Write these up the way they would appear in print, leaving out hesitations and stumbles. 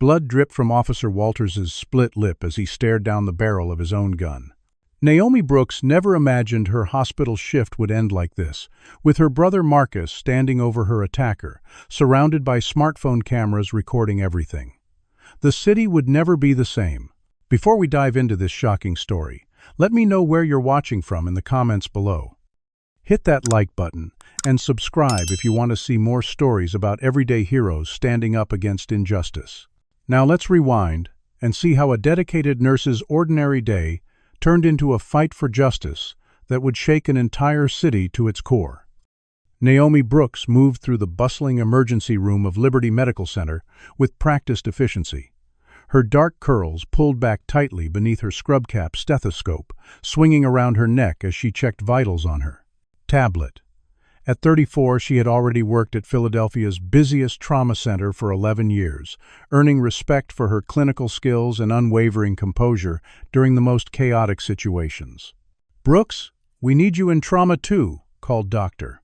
Blood dripped from Officer Walters's split lip as he stared down the barrel of his own gun. Naomi Brooks never imagined her hospital shift would end like this, with her brother Marcus standing over her attacker, surrounded by smartphone cameras recording everything. The city would never be the same. Before we dive into this shocking story, let me know where you're watching from in the comments below. Hit that like button and subscribe if you want to see more stories about everyday heroes standing up against injustice. Now let's rewind and see how a dedicated nurse's ordinary day turned into a fight for justice that would shake an entire city to its core. Naomi Brooks moved through the bustling emergency room of Liberty Medical Center with practiced efficiency. Her dark curls pulled back tightly beneath her scrub-cap stethoscope, swinging around her neck as she checked vitals on her tablet. At 34, she had already worked at Philadelphia's busiest trauma center for 11 years, earning respect for her clinical skills and unwavering composure during the most chaotic situations. "Brooks, we need you in trauma too," called Dr.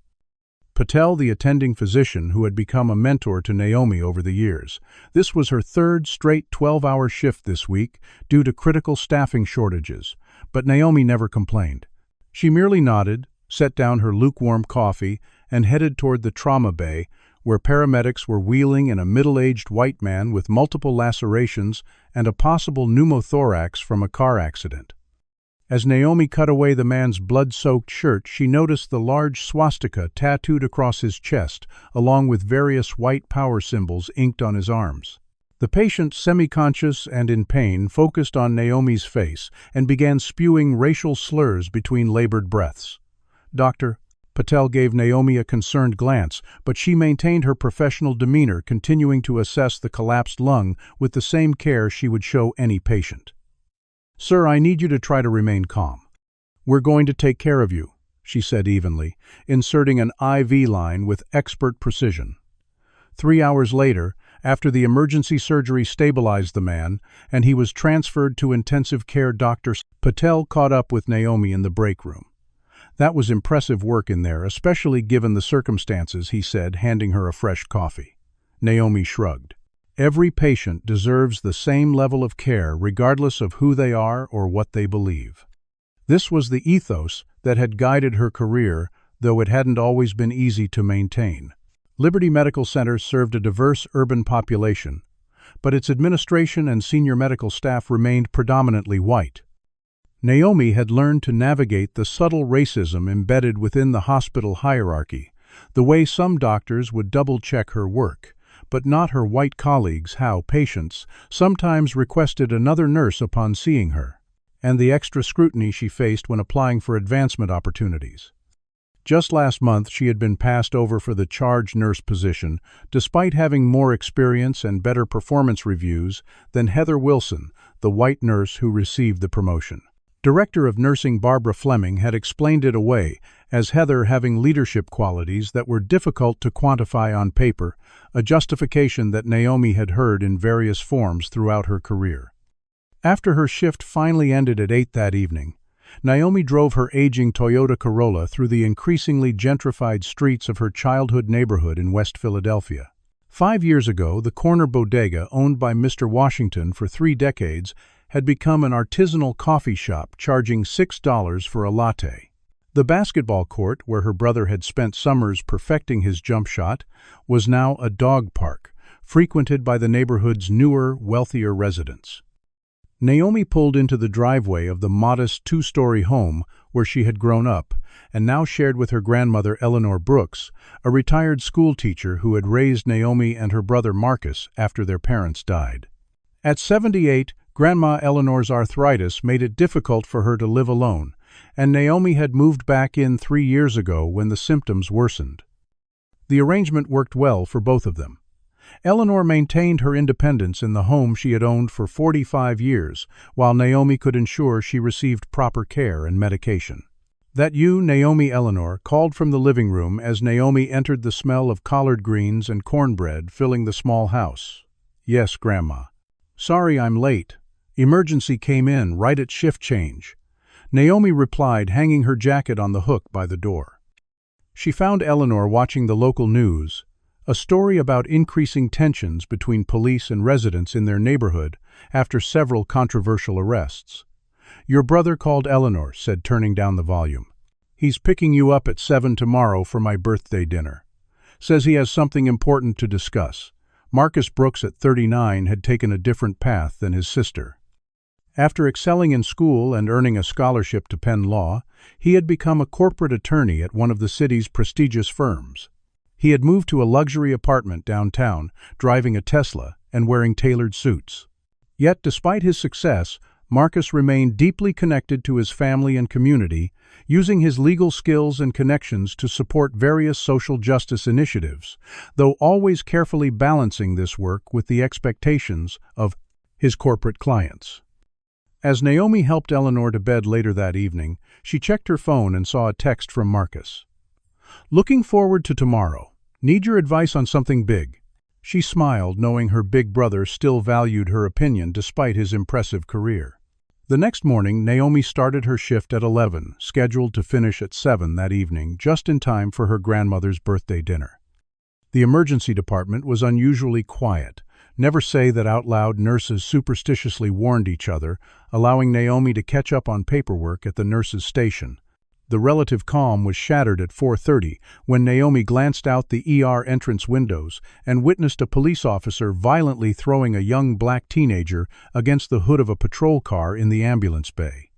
Patel, the attending physician who had become a mentor to Naomi over the years. This was her third straight 12-hour shift this week due to critical staffing shortages, but Naomi never complained. She merely nodded, set down her lukewarm coffee, and headed toward the trauma bay, where paramedics were wheeling in a middle-aged white man with multiple lacerations and a possible pneumothorax from a car accident. As Naomi cut away the man's blood-soaked shirt, she noticed the large swastika tattooed across his chest, along with various white power symbols inked on his arms. The patient, semi-conscious and in pain, focused on Naomi's face and began spewing racial slurs between labored breaths. Dr. Patel gave Naomi a concerned glance, but she maintained her professional demeanor, continuing to assess the collapsed lung with the same care she would show any patient. "Sir, I need you to try to remain calm. We're going to take care of you," she said evenly, inserting an IV line with expert precision. 3 hours later, after the emergency surgery stabilized the man and he was transferred to intensive care, Dr. Patel caught up with Naomi in the break room. "That was impressive work in there, especially given the circumstances," he said, handing her a fresh coffee. Naomi shrugged. "Every patient deserves the same level of care, regardless of who they are or what they believe." This was the ethos that had guided her career, though it hadn't always been easy to maintain. Liberty Medical Center served a diverse urban population, but its administration and senior medical staff remained predominantly white. Naomi had learned to navigate the subtle racism embedded within the hospital hierarchy, the way some doctors would double-check her work, but not her white colleagues, how patients sometimes requested another nurse upon seeing her, and the extra scrutiny she faced when applying for advancement opportunities. Just last month, she had been passed over for the charge nurse position, despite having more experience and better performance reviews than Heather Wilson, the white nurse who received the promotion. Director of Nursing Barbara Fleming had explained it away as Heather having leadership qualities that were difficult to quantify on paper, a justification that Naomi had heard in various forms throughout her career. After her shift finally ended at 8 that evening, Naomi drove her aging Toyota Corolla through the increasingly gentrified streets of her childhood neighborhood in West Philadelphia. 5 years ago, the corner bodega, owned by Mr. Washington for 3 decades, had become an artisanal coffee shop charging $6 for a latte. The basketball court, where her brother had spent summers perfecting his jump shot, was now a dog park, frequented by the neighborhood's newer, wealthier residents. Naomi pulled into the driveway of the modest 2-story home where she had grown up and now shared with her grandmother Eleanor Brooks, a retired schoolteacher who had raised Naomi and her brother Marcus after their parents died. At 78, Grandma Eleanor's arthritis made it difficult for her to live alone, and Naomi had moved back in 3 years ago when the symptoms worsened. The arrangement worked well for both of them. Eleanor maintained her independence in the home she had owned for 45 years, while Naomi could ensure she received proper care and medication. "That you, Naomi?" Eleanor called from the living room as Naomi entered, the smell of collard greens and cornbread filling the small house. "Yes, Grandma." "Sorry I'm late. Emergency came in right at shift change," Naomi replied, hanging her jacket on the hook by the door. She found Eleanor watching the local news, a story about increasing tensions between police and residents in their neighborhood after several controversial arrests. "Your brother called Eleanor," said, turning down the volume. "He's picking you up at 7 tomorrow for my birthday dinner. Says he has something important to discuss." Marcus Brooks, at 39, had taken a different path than his sister. After excelling in school and earning a scholarship to Penn Law, he had become a corporate attorney at one of the city's prestigious firms. He had moved to a luxury apartment downtown, driving a Tesla and wearing tailored suits. Yet, despite his success, Marcus remained deeply connected to his family and community, using his legal skills and connections to support various social justice initiatives, though always carefully balancing this work with the expectations of his corporate clients. As Naomi helped Eleanor to bed later that evening, she checked her phone and saw a text from Marcus. "Looking forward to tomorrow. Need your advice on something big." She smiled, knowing her big brother still valued her opinion despite his impressive career. The next morning, Naomi started her shift at 11, scheduled to finish at 7 that evening, just in time for her grandmother's birthday dinner. The emergency department was unusually quiet. Never say that out loud, nurses superstitiously warned each other, allowing Naomi to catch up on paperwork at the nurses' station. The relative calm was shattered at 4:30 when Naomi glanced out the ER entrance windows and witnessed a police officer violently throwing a young black teenager against the hood of a patrol car in the ambulance bay.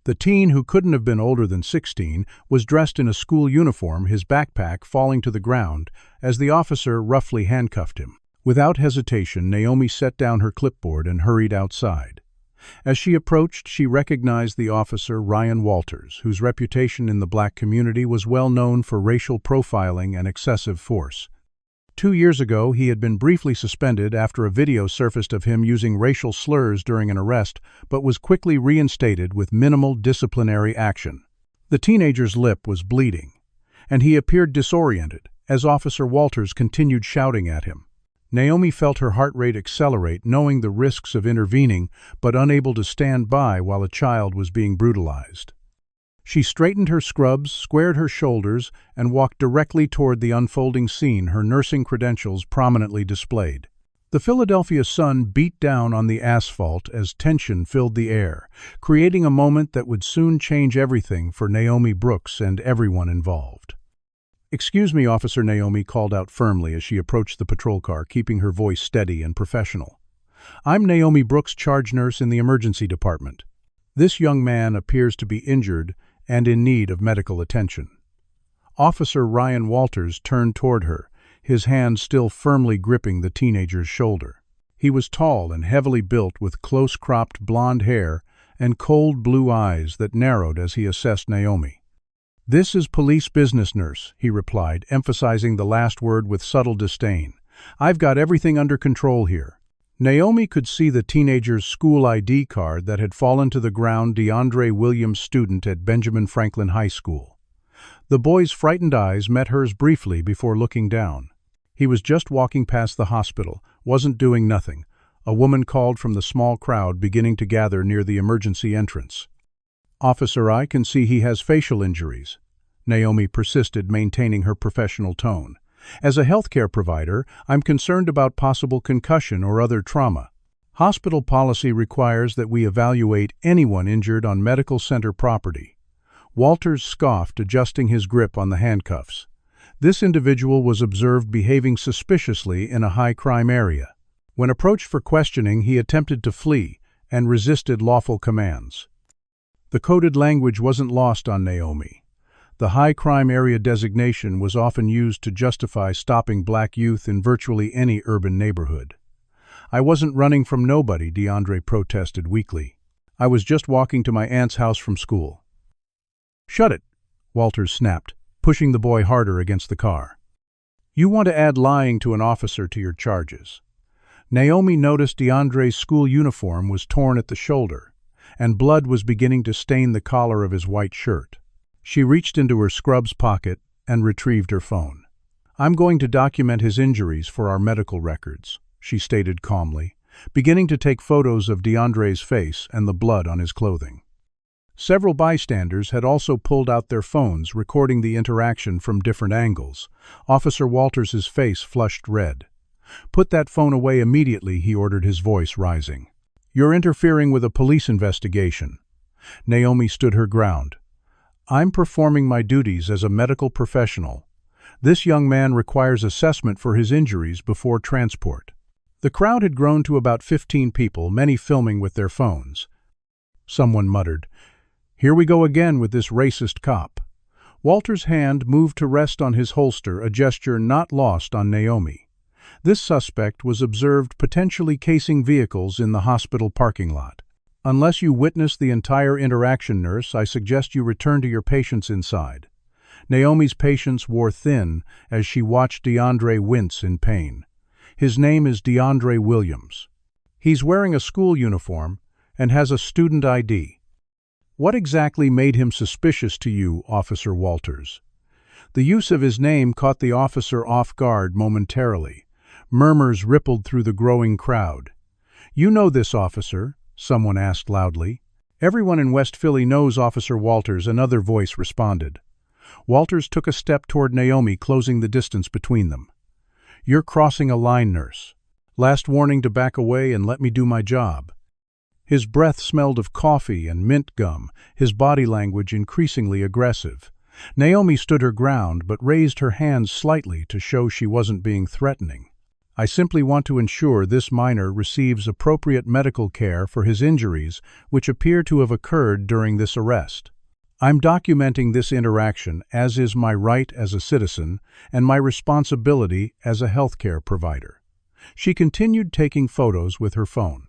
The teen, who couldn't have been older than 16, was dressed in a school uniform, his backpack falling to the ground as the officer roughly handcuffed him. Without hesitation, Naomi set down her clipboard and hurried outside. As she approached, she recognized the officer, Ryan Walters, whose reputation in the black community was well known for racial profiling and excessive force. 2 years ago, he had been briefly suspended after a video surfaced of him using racial slurs during an arrest, but was quickly reinstated with minimal disciplinary action. The teenager's lip was bleeding, and he appeared disoriented as Officer Walters continued shouting at him. Naomi felt her heart rate accelerate, knowing the risks of intervening, but unable to stand by while a child was being brutalized. She straightened her scrubs, squared her shoulders, and walked directly toward the unfolding scene, her nursing credentials prominently displayed. The Philadelphia sun beat down on the asphalt as tension filled the air, creating a moment that would soon change everything for Naomi Brooks and everyone involved. "Excuse me, officer," Naomi called out firmly as she approached the patrol car, keeping her voice steady and professional. "I'm Naomi Brooks, charge nurse in the emergency department. This young man appears to be injured and in need of medical attention." Officer Ryan Walters turned toward her, his hand still firmly gripping the teenager's shoulder. He was tall and heavily built, with close-cropped blonde hair and cold blue eyes that narrowed as he assessed Naomi. "This is police business, nurse," he replied, emphasizing the last word with subtle disdain. "I've got everything under control here." Naomi could see the teenager's school ID card that had fallen to the ground, DeAndre Williams, student at Benjamin Franklin High School. The boy's frightened eyes met hers briefly before looking down. He was just walking past the hospital, wasn't doing nothing. A woman called from the small crowd beginning to gather near the emergency entrance. "Officer, I can see he has facial injuries." Naomi persisted, maintaining her professional tone. "As a healthcare provider, I'm concerned about possible concussion or other trauma. Hospital policy requires that we evaluate anyone injured on medical center property." Walters scoffed, adjusting his grip on the handcuffs. This individual was observed behaving suspiciously in a high-crime area. When approached for questioning, he attempted to flee and resisted lawful commands. The coded language wasn't lost on Naomi. The high-crime area designation was often used to justify stopping black youth in virtually any urban neighborhood. "I wasn't running from nobody," DeAndre protested weakly. "I was just walking to my aunt's house from school." "Shut it," Walters snapped, pushing the boy harder against the car. "You want to add lying to an officer to your charges." Naomi noticed DeAndre's school uniform was torn at the shoulder, and blood was beginning to stain the collar of his white shirt. She reached into her scrubs pocket and retrieved her phone. "I'm going to document his injuries for our medical records," she stated calmly, beginning to take photos of DeAndre's face and the blood on his clothing. Several bystanders had also pulled out their phones, recording the interaction from different angles. Officer Walters's face flushed red. "Put that phone away immediately," he ordered, his voice rising. "You're interfering with a police investigation." Naomi stood her ground. "I'm performing my duties as a medical professional. This young man requires assessment for his injuries before transport." The crowd had grown to about 15 people, many filming with their phones. Someone muttered, "Here we go again with this racist cop." Walter's hand moved to rest on his holster, a gesture not lost on Naomi. This suspect was observed potentially casing vehicles in the hospital parking lot. "Unless you witness the entire interaction, nurse, I suggest you return to your patients inside." Naomi's patience wore thin as she watched DeAndre wince in pain. "His name is DeAndre Williams. He's wearing a school uniform and has a student ID. What exactly made him suspicious to you, Officer Walters?" The use of his name caught the officer off guard momentarily. Murmurs rippled through the growing crowd. "You know this officer?" someone asked loudly. "Everyone in West Philly knows Officer Walters," another voice responded. Walters took a step toward Naomi, closing the distance between them. "You're crossing a line, nurse. Last warning to back away and let me do my job." His breath smelled of coffee and mint gum, his body language increasingly aggressive. Naomi stood her ground but raised her hands slightly to show she wasn't being threatening. "I simply want to ensure this minor receives appropriate medical care for his injuries, which appear to have occurred during this arrest. I'm documenting this interaction, as is my right as a citizen and my responsibility as a healthcare provider." She continued taking photos with her phone.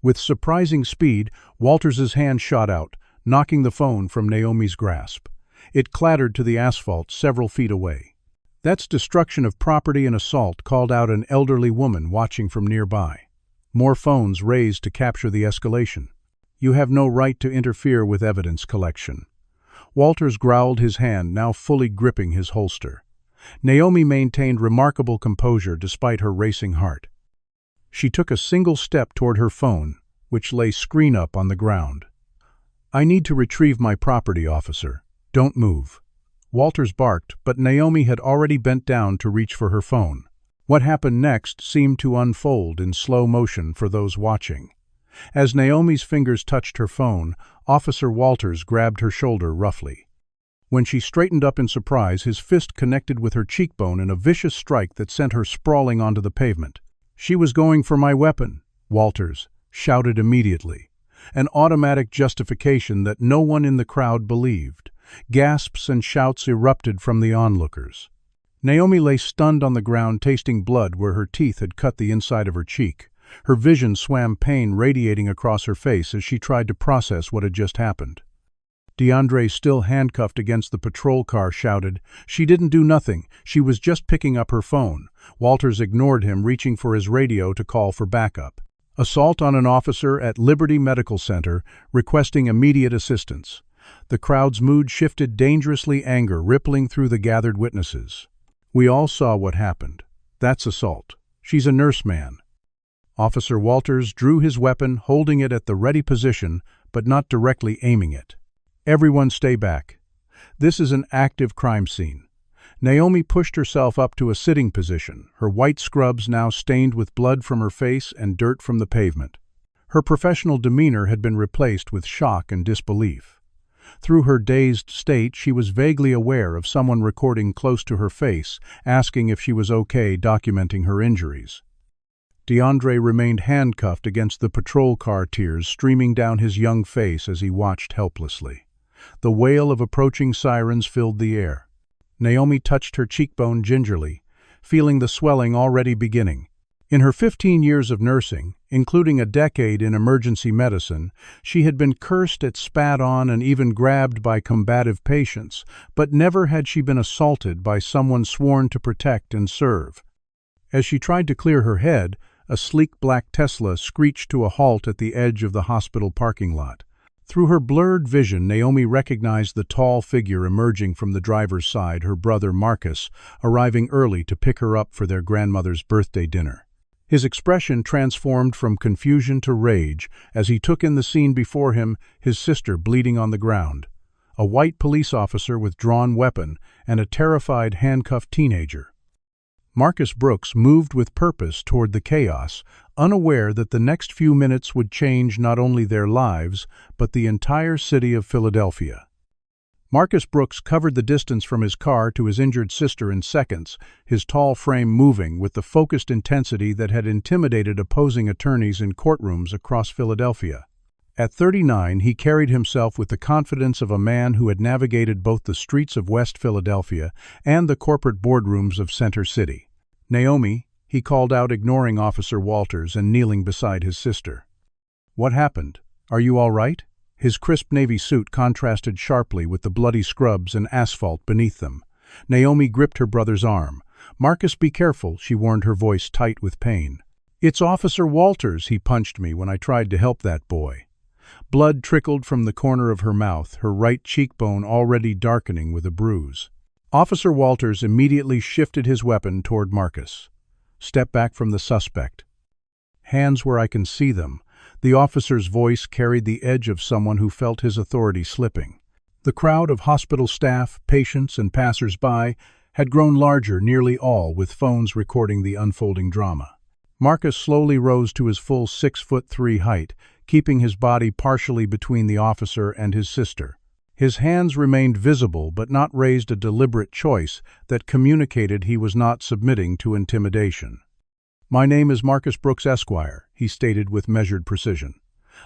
With surprising speed, Walters's hand shot out, knocking the phone from Naomi's grasp. It clattered to the asphalt several feet away. "That's destruction of property and assault," called out an elderly woman watching from nearby. More phones raised to capture the escalation. "You have no right to interfere with evidence collection." Walters growled, his hand now fully gripping his holster. Naomi maintained remarkable composure despite her racing heart. She took a single step toward her phone, which lay screen up on the ground. "I need to retrieve my property, officer. Don't move." Walters barked, but Naomi had already bent down to reach for her phone. What happened next seemed to unfold in slow motion for those watching. As Naomi's fingers touched her phone, Officer Walters grabbed her shoulder roughly. When she straightened up in surprise, his fist connected with her cheekbone in a vicious strike that sent her sprawling onto the pavement. "She was going for my weapon," Walters shouted immediately. An automatic justification that no one in the crowd believed. Gasps and shouts erupted from the onlookers. Naomi lay stunned on the ground, tasting blood where her teeth had cut the inside of her cheek. Her vision swam, pain radiating across her face as she tried to process what had just happened. DeAndre, still handcuffed against the patrol car, shouted, "She didn't do nothing. She was just picking up her phone." Walters ignored him, reaching for his radio to call for backup. "Assault on an officer at Liberty Medical Center, requesting immediate assistance." The crowd's mood shifted dangerously, anger rippling through the gathered witnesses. "We all saw what happened. That's assault. She's a nurse, man." Officer Walters drew his weapon, holding it at the ready position, but not directly aiming it. "Everyone stay back. This is an active crime scene." Naomi pushed herself up to a sitting position, her white scrubs now stained with blood from her face and dirt from the pavement. Her professional demeanor had been replaced with shock and disbelief. Through her dazed state, she was vaguely aware of someone recording close to her face, asking if she was okay, documenting her injuries. DeAndre remained handcuffed against the patrol car, tears streaming down his young face as he watched helplessly. The wail of approaching sirens filled the air. Naomi touched her cheekbone gingerly, feeling the swelling already beginning. In her 15 years of nursing, including a decade in emergency medicine, she had been cursed at, spat on, and even grabbed by combative patients, but never had she been assaulted by someone sworn to protect and serve. As she tried to clear her head, a sleek black Tesla screeched to a halt at the edge of the hospital parking lot. Through her blurred vision, Naomi recognized the tall figure emerging from the driver's side, her brother Marcus, arriving early to pick her up for their grandmother's birthday dinner. His expression transformed from confusion to rage as he took in the scene before him, his sister bleeding on the ground, a white police officer with drawn weapon, and a terrified, handcuffed teenager. Marcus Brooks moved with purpose toward the chaos, unaware that the next few minutes would change not only their lives, but the entire city of Philadelphia. Marcus Brooks covered the distance from his car to his injured sister in seconds, his tall frame moving with the focused intensity that had intimidated opposing attorneys in courtrooms across Philadelphia. At 39, he carried himself with the confidence of a man who had navigated both the streets of West Philadelphia and the corporate boardrooms of Center City. "Naomi," he called out, ignoring Officer Walters and kneeling beside his sister. "What happened? Are you all right?" His crisp navy suit contrasted sharply with the bloody scrubs and asphalt beneath them. Naomi gripped her brother's arm. "Marcus, be careful," she warned, her voice tight with pain. "It's Officer Walters. He punched me when I tried to help that boy." Blood trickled from the corner of her mouth, her right cheekbone already darkening with a bruise. Officer Walters immediately shifted his weapon toward Marcus. "Step back from the suspect." "Hands where I can see them." The officer's voice carried the edge of someone who felt his authority slipping. The crowd of hospital staff, patients, and passers-by had grown larger, nearly all with phones recording the unfolding drama. Marcus slowly rose to his full 6'3" height, keeping his body partially between the officer and his sister. His hands remained visible but not raised, a deliberate choice that communicated he was not submitting to intimidation. "My name is Marcus Brooks, Esquire," he stated with measured precision.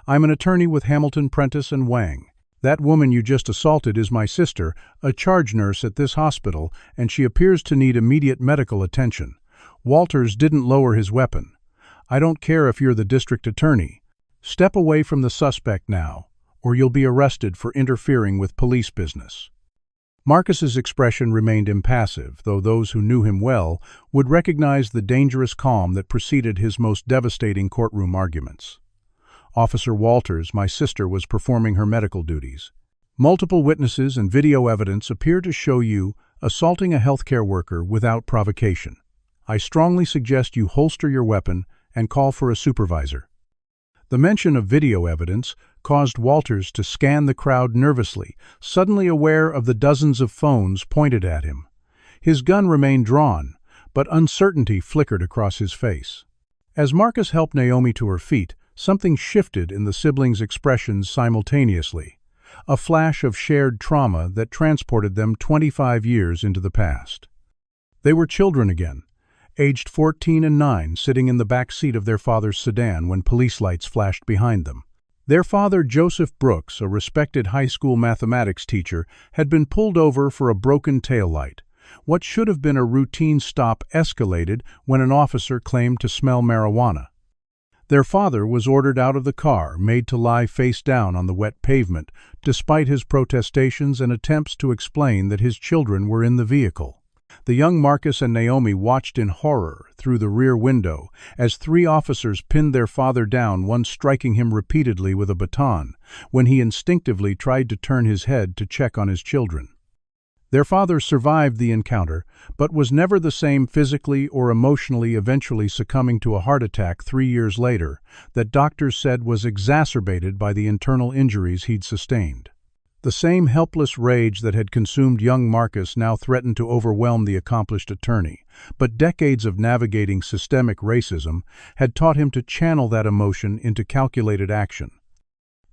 "I'm an attorney with Hamilton, Prentice & Wang. That woman you just assaulted is my sister, a charge nurse at this hospital, and she appears to need immediate medical attention." Walters didn't lower his weapon. "I don't care if you're the district attorney. Step away from the suspect now, or you'll be arrested for interfering with police business." Marcus's expression remained impassive, though those who knew him well would recognize the dangerous calm that preceded his most devastating courtroom arguments. "Officer Walters, my sister was performing her medical duties. Multiple witnesses and video evidence appear to show you assaulting a healthcare worker without provocation. I strongly suggest you holster your weapon and call for a supervisor." The mention of video evidence caused Walters to scan the crowd nervously, suddenly aware of the dozens of phones pointed at him. His gun remained drawn, but uncertainty flickered across his face. As Marcus helped Naomi to her feet, something shifted in the siblings' expressions simultaneously, a flash of shared trauma that transported them 25 years into the past. They were children again, aged 14 and 9, sitting in the back seat of their father's sedan when police lights flashed behind them. Their father, Joseph Brooks, a respected high school mathematics teacher, had been pulled over for a broken taillight. What should have been a routine stop escalated when an officer claimed to smell marijuana. Their father was ordered out of the car, made to lie face down on the wet pavement, despite his protestations and attempts to explain that his children were in the vehicle. The young Marcus and Naomi watched in horror through the rear window as 3 officers pinned their father down, one striking him repeatedly with a baton, when he instinctively tried to turn his head to check on his children. Their father survived the encounter, but was never the same physically or emotionally, eventually succumbing to a heart attack 3 years later that doctors said was exacerbated by the internal injuries he'd sustained. The same helpless rage that had consumed young Marcus now threatened to overwhelm the accomplished attorney, but decades of navigating systemic racism had taught him to channel that emotion into calculated action.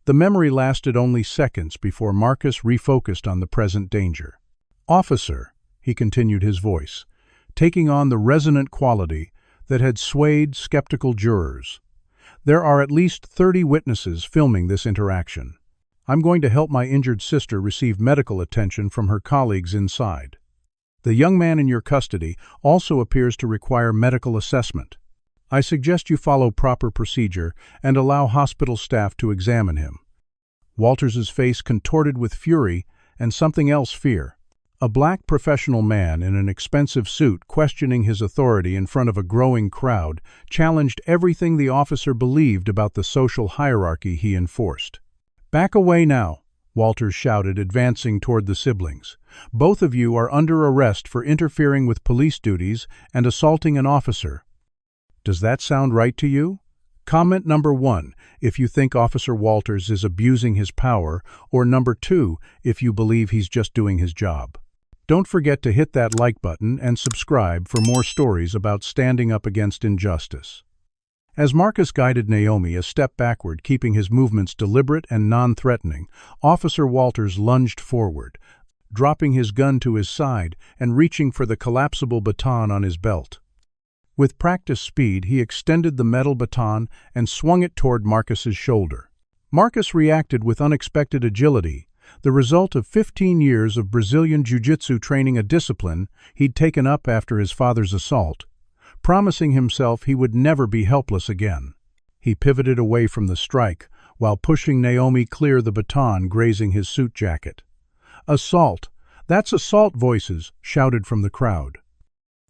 The memory lasted only seconds before Marcus refocused on the present danger. "Officer," he continued, his voice taking on the resonant quality that had swayed skeptical jurors. "There are at least 30 witnesses filming this interaction. I'm going to help my injured sister receive medical attention from her colleagues inside. The young man in your custody also appears to require medical assessment. I suggest you follow proper procedure and allow hospital staff to examine him." Walters's face contorted with fury and something else, fear. A black professional man in an expensive suit questioning his authority in front of a growing crowd challenged everything the officer believed about the social hierarchy he enforced. "Back away now," Walters shouted, advancing toward the siblings. "Both of you are under arrest for interfering with police duties and assaulting an officer." Does that sound right to you? Comment number 1 if you think Officer Walters is abusing his power, or number 2 if you believe he's just doing his job. Don't forget to hit that like button and subscribe for more stories about standing up against injustice. As Marcus guided Naomi a step backward, keeping his movements deliberate and non-threatening, Officer Walters lunged forward, dropping his gun to his side and reaching for the collapsible baton on his belt. With practiced speed, he extended the metal baton and swung it toward Marcus's shoulder. Marcus reacted with unexpected agility, the result of 15 years of Brazilian jiu-jitsu training, a discipline he'd taken up after his father's assault, promising himself he would never be helpless again. He pivoted away from the strike, while pushing Naomi clear, the baton grazing his suit jacket. "Assault! That's assault!" voices shouted from the crowd.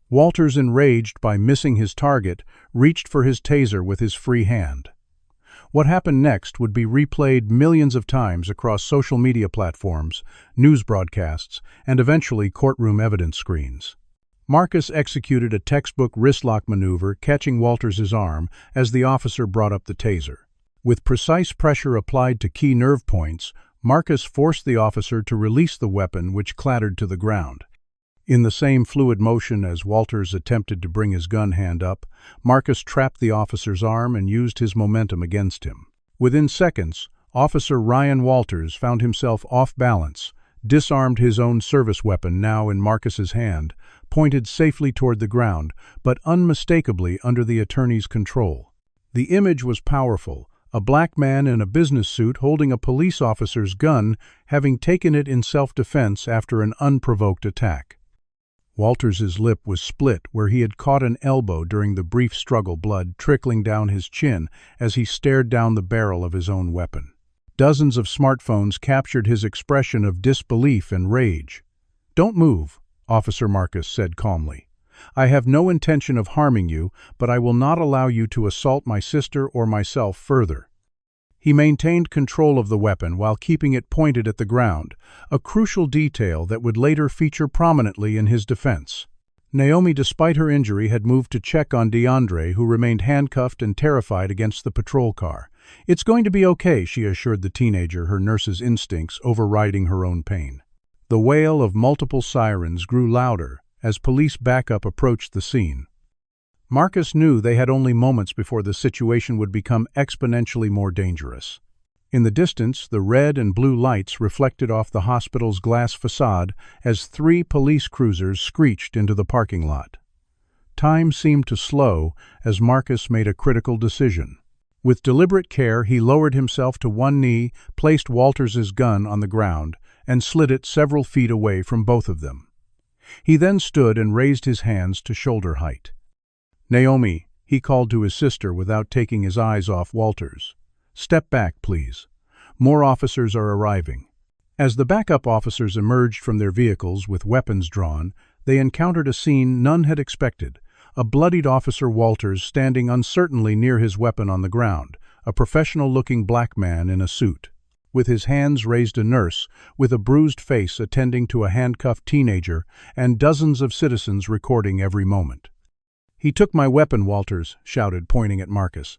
Walters, enraged by missing his target, reached for his taser with his free hand. What happened next would be replayed millions of times across social media platforms, news broadcasts, and eventually courtroom evidence screens. Marcus executed a textbook wristlock maneuver, catching Walters' arm as the officer brought up the taser. With precise pressure applied to key nerve points, Marcus forced the officer to release the weapon, which clattered to the ground. In the same fluid motion as Walters attempted to bring his gun hand up, Marcus trapped the officer's arm and used his momentum against him. Within seconds, Officer Ryan Walters found himself off balance, disarmed his own service weapon, now in Marcus's hand, pointed safely toward the ground, but unmistakably under the attorney's control. The image was powerful, a black man in a business suit holding a police officer's gun, having taken it in self-defense after an unprovoked attack. Walters's lip was split where he had caught an elbow during the brief struggle, blood trickling down his chin as he stared down the barrel of his own weapon. Dozens of smartphones captured his expression of disbelief and rage. "Don't move," Officer Marcus said calmly. "I have no intention of harming you, but I will not allow you to assault my sister or myself further." He maintained control of the weapon while keeping it pointed at the ground, a crucial detail that would later feature prominently in his defense. Naomi, despite her injury, had moved to check on DeAndre, who remained handcuffed and terrified against the patrol car. "It's going to be okay," she assured the teenager, her nurse's instincts overriding her own pain. The wail of multiple sirens grew louder as police backup approached the scene. Marcus knew they had only moments before the situation would become exponentially more dangerous. In the distance, the red and blue lights reflected off the hospital's glass facade as 3 police cruisers screeched into the parking lot. Time seemed to slow as Marcus made a critical decision. With deliberate care, he lowered himself to one knee, placed Walters's gun on the ground, and slid it several feet away from both of them. He then stood and raised his hands to shoulder height. "Naomi," he called to his sister without taking his eyes off Walters. "Step back, please. More officers are arriving." As the backup officers emerged from their vehicles with weapons drawn, they encountered a scene none had expected. A bloodied Officer Walters standing uncertainly near his weapon on the ground, a professional-looking black man in a suit. With his hands raised, a nurse, with a bruised face, attending to a handcuffed teenager, and dozens of citizens recording every moment. "He took my weapon," Walters shouted, pointing at Marcus.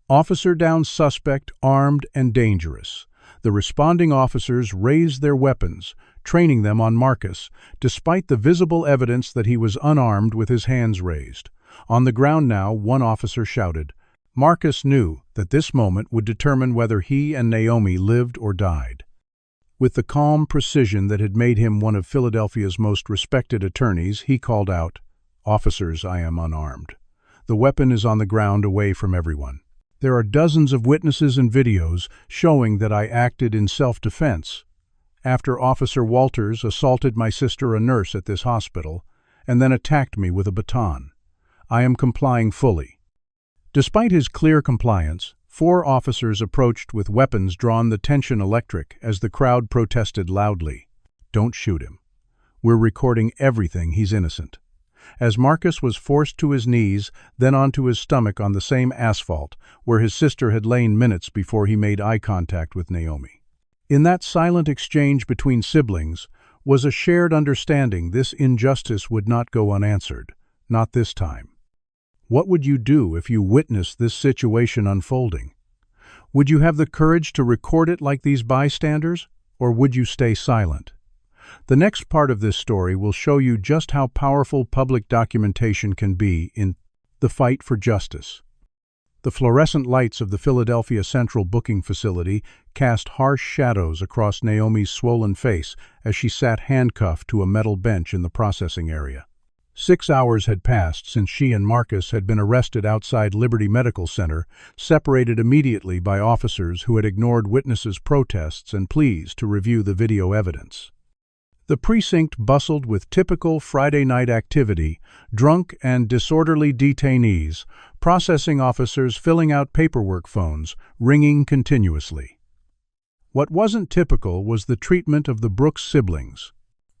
"Officer down, suspect armed and dangerous." The responding officers raised their weapons, training them on Marcus, despite the visible evidence that he was unarmed with his hands raised. On the ground now, one officer shouted. Marcus knew that this moment would determine whether he and Naomi lived or died. With the calm precision that had made him one of Philadelphia's most respected attorneys, he called out, "Officers, I am unarmed. The weapon is on the ground away from everyone. There are dozens of witnesses and videos showing that I acted in self-defense after Officer Walters assaulted my sister, a nurse at this hospital, and then attacked me with a baton. I am complying fully." Despite his clear compliance, 4 officers approached with weapons drawn, the tension electric, as the crowd protested loudly. "Don't shoot him. We're recording everything. He's innocent." As Marcus was forced to his knees, then onto his stomach on the same asphalt where his sister had lain minutes before he made eye contact with Naomi. In that silent exchange between siblings was a shared understanding this injustice would not go unanswered, not this time. What would you do if you witnessed this situation unfolding? Would you have the courage to record it like these bystanders, or would you stay silent? The next part of this story will show you just how powerful public documentation can be in the fight for justice. The fluorescent lights of the Philadelphia Central booking facility cast harsh shadows across Naomi's swollen face as she sat handcuffed to a metal bench in the processing area. 6 hours had passed since she and Marcus had been arrested outside Liberty Medical Center, separated immediately by officers who had ignored witnesses' protests and pleas to review the video evidence. The precinct bustled with typical Friday night activity, drunk and disorderly detainees, processing officers filling out paperwork phones, ringing continuously. What wasn't typical was the treatment of the Brooks siblings.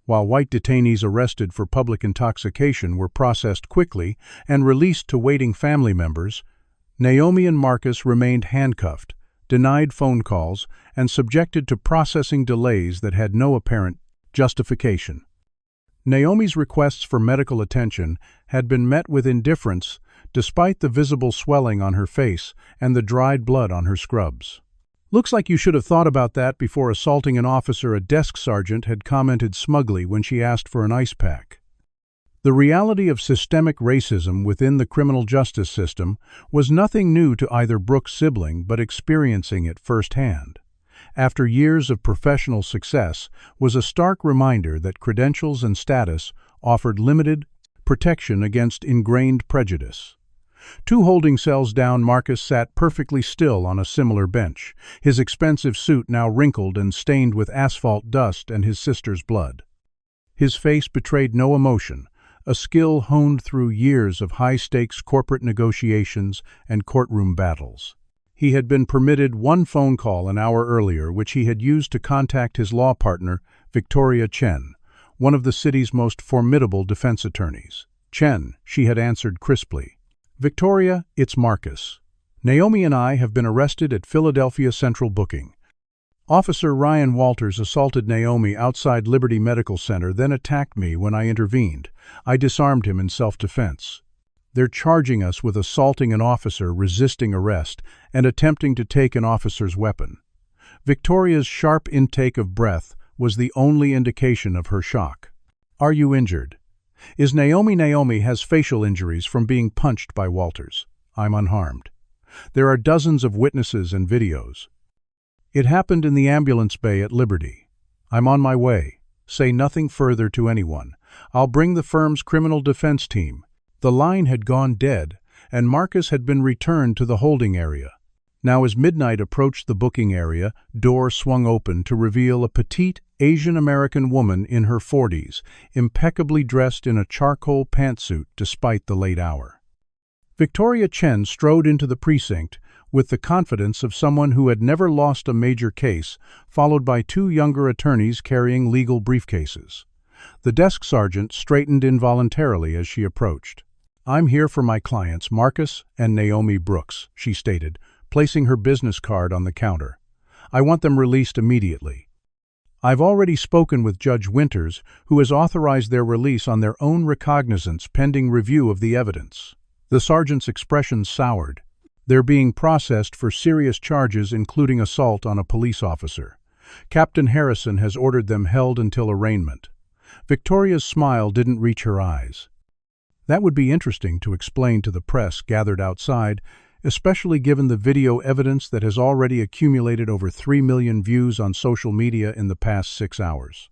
While white detainees arrested for public intoxication were processed quickly and released to waiting family members, Naomi and Marcus remained handcuffed, denied phone calls, and subjected to processing delays that had no apparent justification. Naomi's requests for medical attention had been met with indifference despite the visible swelling on her face and the dried blood on her scrubs. "Looks like you should have thought about that before assaulting an officer," a desk sergeant had commented smugly when she asked for an ice pack. The reality of systemic racism within the criminal justice system was nothing new to either Brooks' sibling, but experiencing it firsthand, after years of professional success, was a stark reminder that credentials and status offered limited protection against ingrained prejudice. 2 holding cells down, Marcus sat perfectly still on a similar bench, his expensive suit now wrinkled and stained with asphalt dust and his sister's blood. His face betrayed no emotion, a skill honed through years of high-stakes corporate negotiations and courtroom battles. He had been permitted 1 phone call an hour earlier, which he had used to contact his law partner, Victoria Chen, one of the city's most formidable defense attorneys. "Chen," she had answered crisply. "Victoria, it's Marcus. Naomi and I have been arrested at Philadelphia Central booking. Officer Ryan Walters assaulted Naomi outside Liberty Medical Center, then attacked me when I intervened. I disarmed him in self-defense. They're charging us with assaulting an officer, resisting arrest, and attempting to take an officer's weapon." Victoria's sharp intake of breath was the only indication of her shock. "Are you injured?" "Is Naomi has facial injuries from being punched by Walters. I'm unharmed. There are dozens of witnesses and videos. It happened in the ambulance bay at Liberty. I'm on my way. Say nothing further to anyone. I'll bring the firm's criminal defense team." The line had gone dead, and Marcus had been returned to the holding area. Now as midnight approached the booking area, door swung open to reveal a petite Asian-American woman in her 40s, impeccably dressed in a charcoal pantsuit despite the late hour. Victoria Chen strode into the precinct with the confidence of someone who had never lost a major case, followed by 2 younger attorneys carrying legal briefcases. The desk sergeant straightened involuntarily as she approached. "I'm here for my clients, Marcus and Naomi Brooks," she stated, placing her business card on the counter. "I want them released immediately. I've already spoken with Judge Winters, who has authorized their release on their own recognizance pending review of the evidence." The sergeant's expression soured. "They're being processed for serious charges, including assault on a police officer. Captain Harrison has ordered them held until arraignment." Victoria's smile didn't reach her eyes. "That would be interesting to explain to the press gathered outside, especially given the video evidence that has already accumulated over 3 million views on social media in the past 6 hours.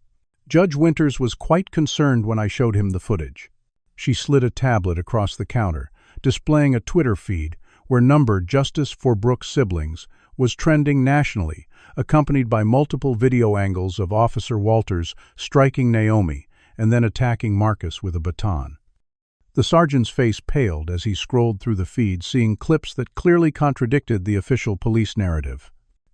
Judge Winters was quite concerned when I showed him the footage." She slid a tablet across the counter, displaying a Twitter feed where number "Justice for Brooks Siblings" was trending nationally, accompanied by multiple video angles of Officer Walters striking Naomi and then attacking Marcus with a baton. The sergeant's face paled as he scrolled through the feed, seeing clips that clearly contradicted the official police narrative.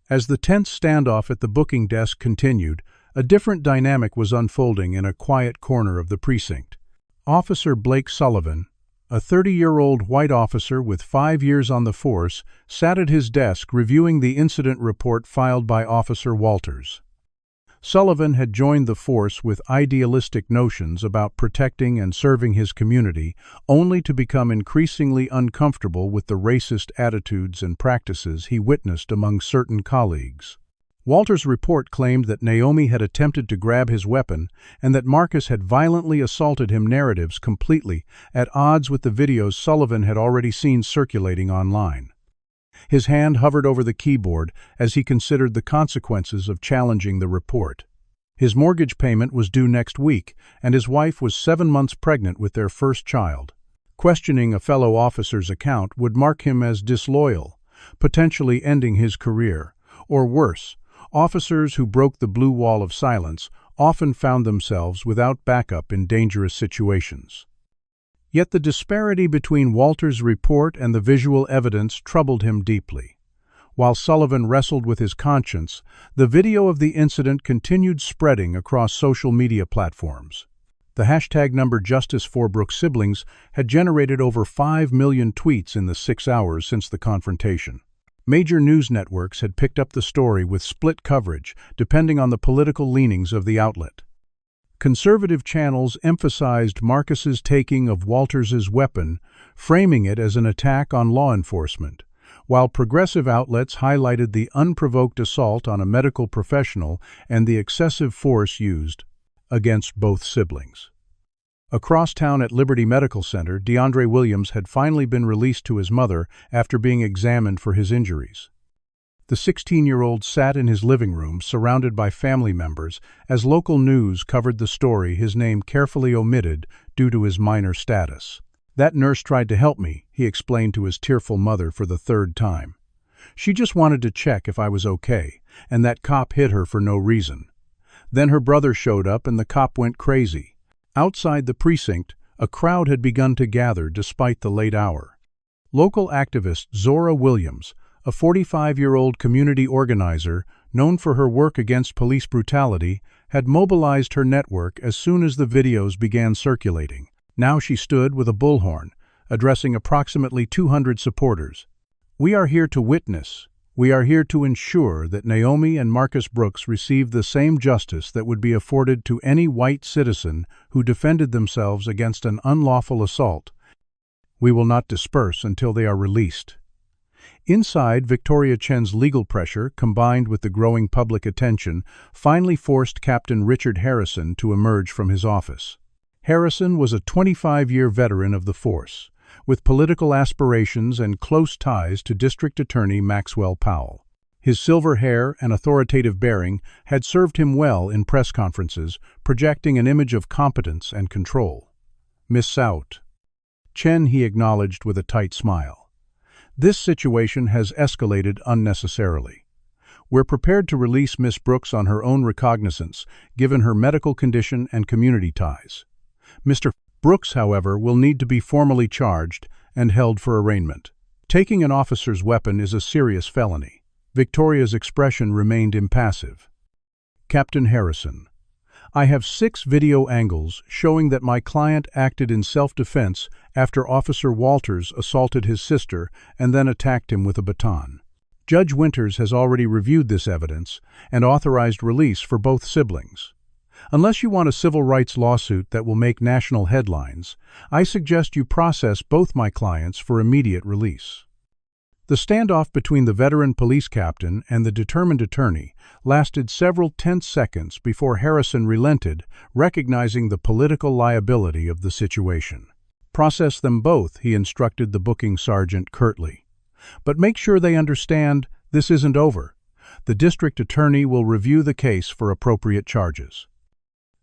As the tense standoff at the booking desk continued, a different dynamic was unfolding in a quiet corner of the precinct. Officer Blake Sullivan, a 30-year-old white officer with 5 years on the force, sat at his desk reviewing the incident report filed by Officer Walters. Sullivan had joined the force with idealistic notions about protecting and serving his community, only to become increasingly uncomfortable with the racist attitudes and practices he witnessed among certain colleagues. Walter's report claimed that Naomi had attempted to grab his weapon and that Marcus had violently assaulted him, narratives completely at odds with the videos Sullivan had already seen circulating online. His hand hovered over the keyboard as he considered the consequences of challenging the report. His mortgage payment was due next week, and his wife was 7 months pregnant with their first child. Questioning a fellow officer's account would mark him as disloyal, potentially ending his career, or worse. Officers who broke the blue wall of silence often found themselves without backup in dangerous situations. Yet the disparity between Walter's report and the visual evidence troubled him deeply. While Sullivan wrestled with his conscience, the video of the incident continued spreading across social media platforms. The hashtag #JusticeForBrooks siblings had generated over 5 million tweets in the 6 hours since the confrontation. Major news networks had picked up the story with split coverage, depending on the political leanings of the outlet. Conservative channels emphasized Marcus's taking of Walters's weapon, framing it as an attack on law enforcement, while progressive outlets highlighted the unprovoked assault on a medical professional and the excessive force used against both siblings. Across town at Liberty Medical Center, DeAndre Williams had finally been released to his mother after being examined for his injuries. The 16-year-old sat in his living room, surrounded by family members, as local news covered the story, his name carefully omitted due to his minor status. "That nurse tried to help me," he explained to his tearful mother for the 3rd time. "She just wanted to check if I was okay, and that cop hit her for no reason. Then her brother showed up and the cop went crazy." Outside the precinct, a crowd had begun to gather despite the late hour. Local activist Zora Williams, a 45-year-old community organizer known for her work against police brutality, had mobilized her network as soon as the videos began circulating. Now she stood with a bullhorn, addressing approximately 200 supporters. "We are here to witness. We are here to ensure that Naomi and Marcus Brooks receive the same justice that would be afforded to any white citizen who defended themselves against an unlawful assault. We will not disperse until they are released." Inside, Victoria Chen's legal pressure, combined with the growing public attention, finally forced Captain Richard Harrison to emerge from his office. Harrison was a 25-year veteran of the force, with political aspirations and close ties to District Attorney Maxwell Powell. His silver hair and authoritative bearing had served him well in press conferences, projecting an image of competence and control. "Miss Out." "Chen," he acknowledged with a tight smile. "This situation has escalated unnecessarily. We're prepared to release Miss Brooks on her own recognizance, given her medical condition and community ties. Mr. Brooks, however, will need to be formally charged and held for arraignment. Taking an officer's weapon is a serious felony." Victoria's expression remained impassive. Captain Harrison: "I have 6 video angles showing that my client acted in self-defense after Officer Walters assaulted his sister and then attacked him with a baton. Judge Winters has already reviewed this evidence and authorized release for both siblings. Unless you want a civil rights lawsuit that will make national headlines, I suggest you process both my clients for immediate release." The standoff between the veteran police captain and the determined attorney lasted several tense seconds before Harrison relented, recognizing the political liability of the situation. "Process them both," he instructed the booking sergeant curtly. "But make sure they understand this isn't over. The district attorney will review the case for appropriate charges."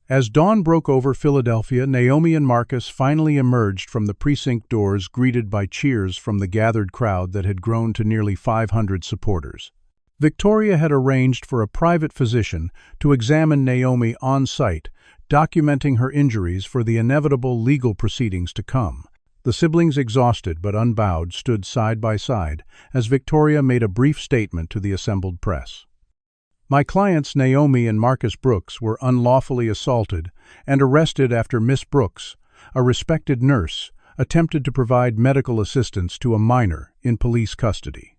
As dawn broke over Philadelphia, Naomi and Marcus finally emerged from the precinct doors, greeted by cheers from the gathered crowd that had grown to nearly 500 supporters. Victoria had arranged for a private physician to examine Naomi on site, documenting her injuries for the inevitable legal proceedings to come. The siblings, exhausted but unbowed, stood side by side as Victoria made a brief statement to the assembled press. "My clients Naomi and Marcus Brooks were unlawfully assaulted and arrested after Miss Brooks, a respected nurse, attempted to provide medical assistance to a minor in police custody.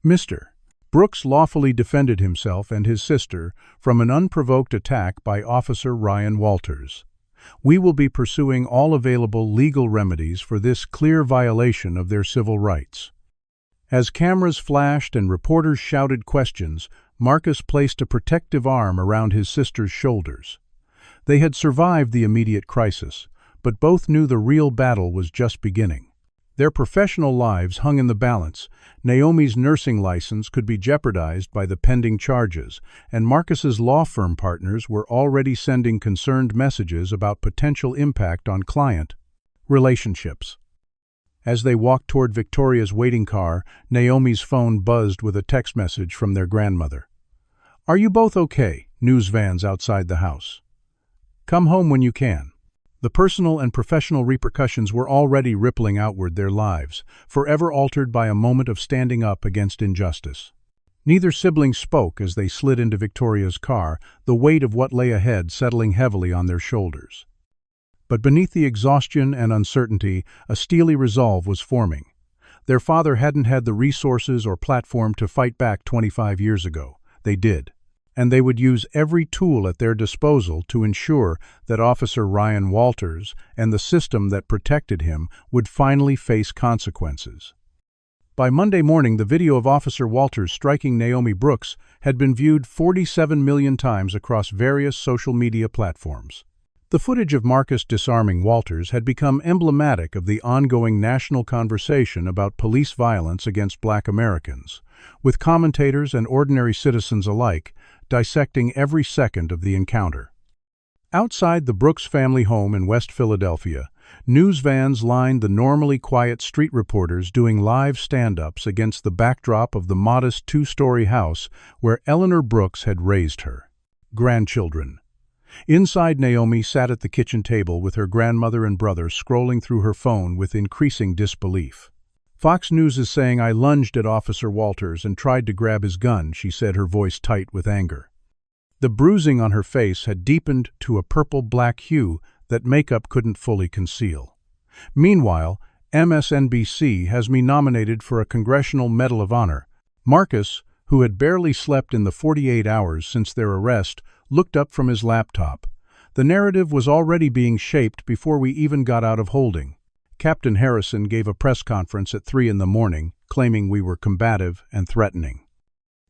Mr. Brooks lawfully defended himself and his sister from an unprovoked attack by Officer Ryan Walters. We will be pursuing all available legal remedies for this clear violation of their civil rights. As cameras flashed and reporters shouted questions, Marcus placed a protective arm around his sister's shoulders. They had survived the immediate crisis, but both knew the real battle was just beginning. Their professional lives hung in the balance. Naomi's nursing license could be jeopardized by the pending charges, and Marcus's law firm partners were already sending concerned messages about potential impact on client relationships. As they walked toward Victoria's waiting car, Naomi's phone buzzed with a text message from their grandmother. "Are you both okay?" News vans outside the house. "Come home when you can." The personal and professional repercussions were already rippling outward their lives, forever altered by a moment of standing up against injustice. Neither sibling spoke as they slid into Victoria's car, the weight of what lay ahead settling heavily on their shoulders. But beneath the exhaustion and uncertainty, a steely resolve was forming. Their father hadn't had the resources or platform to fight back 25 years ago. They did. And they would use every tool at their disposal to ensure that Officer Ryan Walters and the system that protected him would finally face consequences. By Monday morning, the video of Officer Walters striking Naomi Brooks had been viewed 47 million times across various social media platforms. The footage of Marcus disarming Walters had become emblematic of the ongoing national conversation about police violence against Black Americans, with commentators and ordinary citizens alike dissecting every second of the encounter. Outside the Brooks family home in West Philadelphia, news vans lined the normally quiet street reporters doing live stand-ups against the backdrop of the modest two-story house where Eleanor Brooks had raised her grandchildren. Inside, Naomi sat at the kitchen table with her grandmother and brother scrolling through her phone with increasing disbelief. "Fox News is saying I lunged at Officer Walters and tried to grab his gun," she said, her voice tight with anger. The bruising on her face had deepened to a purple-black hue that makeup couldn't fully conceal. Meanwhile, MSNBC has me nominated for a Congressional Medal of Honor. Marcus, who had barely slept in the 48 hours since their arrest, looked up from his laptop. The narrative was already being shaped before we even got out of holding. Captain Harrison gave a press conference at 3 a.m, claiming we were combative and threatening.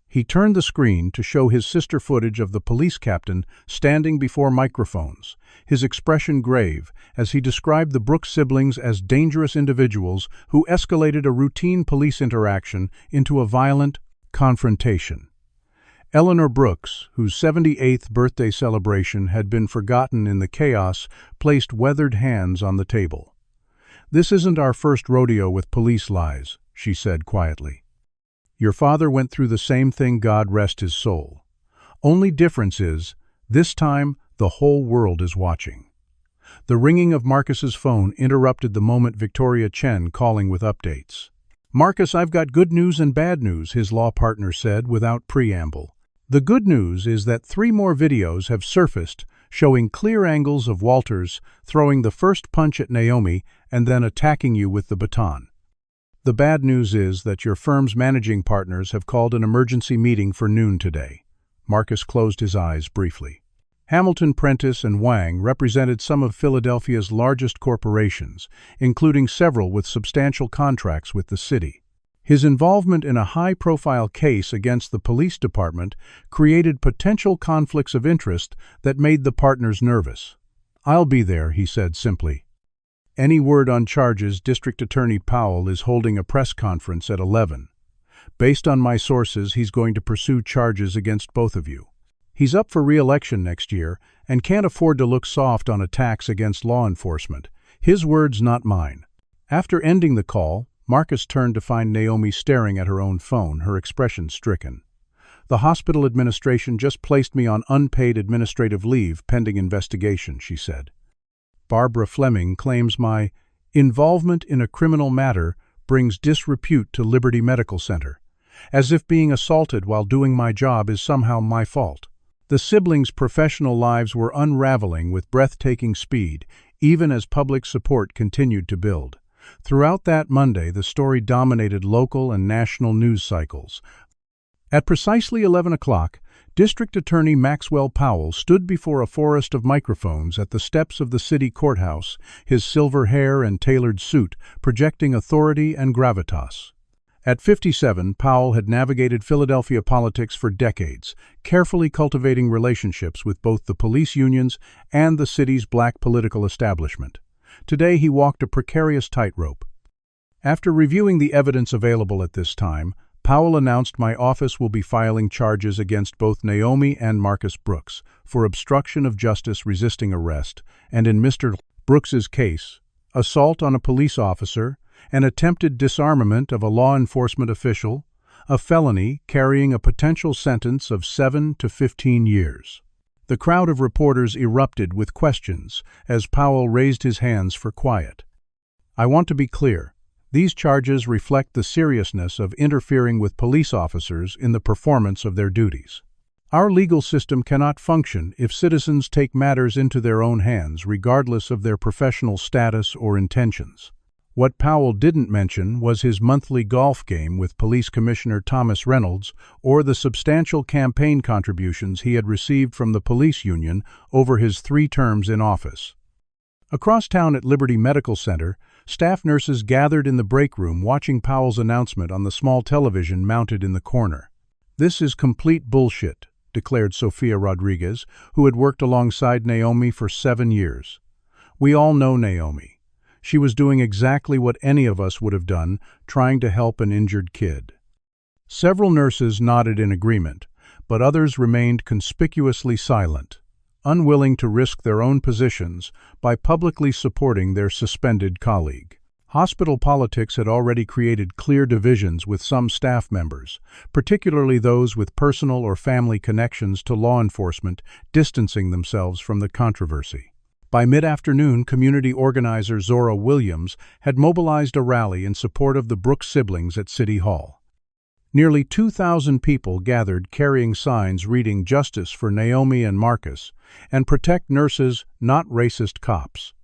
He turned the screen to show his sister footage of the police captain standing before microphones, his expression grave as he described the Brooks siblings as dangerous individuals who escalated a routine police interaction into a violent confrontation. Eleanor Brooks, whose 78th birthday celebration had been forgotten in the chaos, placed weathered hands on the table. "This isn't our first rodeo with police lies," she said quietly. "Your father went through the same thing, God rest his soul. Only difference is, this time the whole world is watching." The ringing of Marcus's phone interrupted the moment. Victoria Chen calling with updates. "Marcus, I've got good news and bad news," his law partner said without preamble. "The good news is that 3 more videos have surfaced showing clear angles of Walters throwing the first punch at Naomi and then attacking you with the baton. The bad news is that your firm's managing partners have called an emergency meeting for noon today." Marcus closed his eyes briefly. Hamilton, Prentice, and Wang represented some of Philadelphia's largest corporations, including several with substantial contracts with the city. His involvement in a high-profile case against the police department created potential conflicts of interest that made the partners nervous. "I'll be there," he said simply. "Any word on charges?" District Attorney Powell is holding a press conference at 11. "Based on my sources, he's going to pursue charges against both of you. He's up for re-election next year and can't afford to look soft on attacks against law enforcement. His words, not mine." After ending the call, Marcus turned to find Naomi staring at her own phone, her expression stricken. "The hospital administration just placed me on unpaid administrative leave pending investigation," she said. "Barbara Fleming claims my involvement in a criminal matter brings disrepute to Liberty Medical Center, as if being assaulted while doing my job is somehow my fault." The siblings' professional lives were unraveling with breathtaking speed, even as public support continued to build. Throughout that Monday, the story dominated local and national news cycles. At precisely 11 o'clock, District Attorney Maxwell Powell stood before a forest of microphones at the steps of the city courthouse, his silver hair and tailored suit projecting authority and gravitas. At 57, Powell had navigated Philadelphia politics for decades, carefully cultivating relationships with both the police unions and the city's black political establishment. Today he walked a precarious tightrope. After reviewing the evidence available at this time, Powell announced my office will be filing charges against both Naomi and Marcus Brooks for obstruction of justice resisting arrest, and in Mr. Brooks's case, assault on a police officer, an attempted disarmament of a law enforcement official, a felony carrying a potential sentence of 7 to 15 years. The crowd of reporters erupted with questions as Powell raised his hands for quiet. I want to be clear. These charges reflect the seriousness of interfering with police officers in the performance of their duties. Our legal system cannot function if citizens take matters into their own hands regardless of their professional status or intentions. What Powell didn't mention was his monthly golf game with Police Commissioner Thomas Reynolds or the substantial campaign contributions he had received from the police union over his 3 terms in office. Across town at Liberty Medical Center, staff nurses gathered in the break room watching Powell's announcement on the small television mounted in the corner. "This is complete bullshit," declared Sophia Rodriguez, who had worked alongside Naomi for 7 years. "We all know Naomi. She was doing exactly what any of us would have done, trying to help an injured kid." Several nurses nodded in agreement, but others remained conspicuously silent, unwilling to risk their own positions by publicly supporting their suspended colleague. Hospital politics had already created clear divisions with some staff members, particularly those with personal or family connections to law enforcement, distancing themselves from the controversy. By mid-afternoon, community organizer Zora Williams had mobilized a rally in support of the Brooks siblings at City Hall. Nearly 2,000 people gathered carrying signs reading "Justice for Naomi and Marcus" and "Protect Nurses, Not Racist Cops."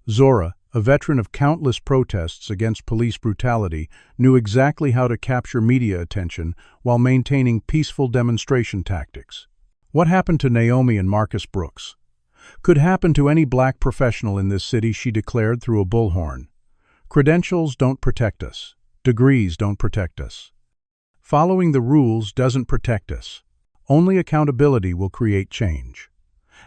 Zora, a veteran of countless protests against police brutality, knew exactly how to capture media attention while maintaining peaceful demonstration tactics. What happened to Naomi and Marcus Brooks could happen to any black professional in this city, she declared through a bullhorn. "Credentials don't protect us. Degrees don't protect us. Following the rules doesn't protect us. Only accountability will create change."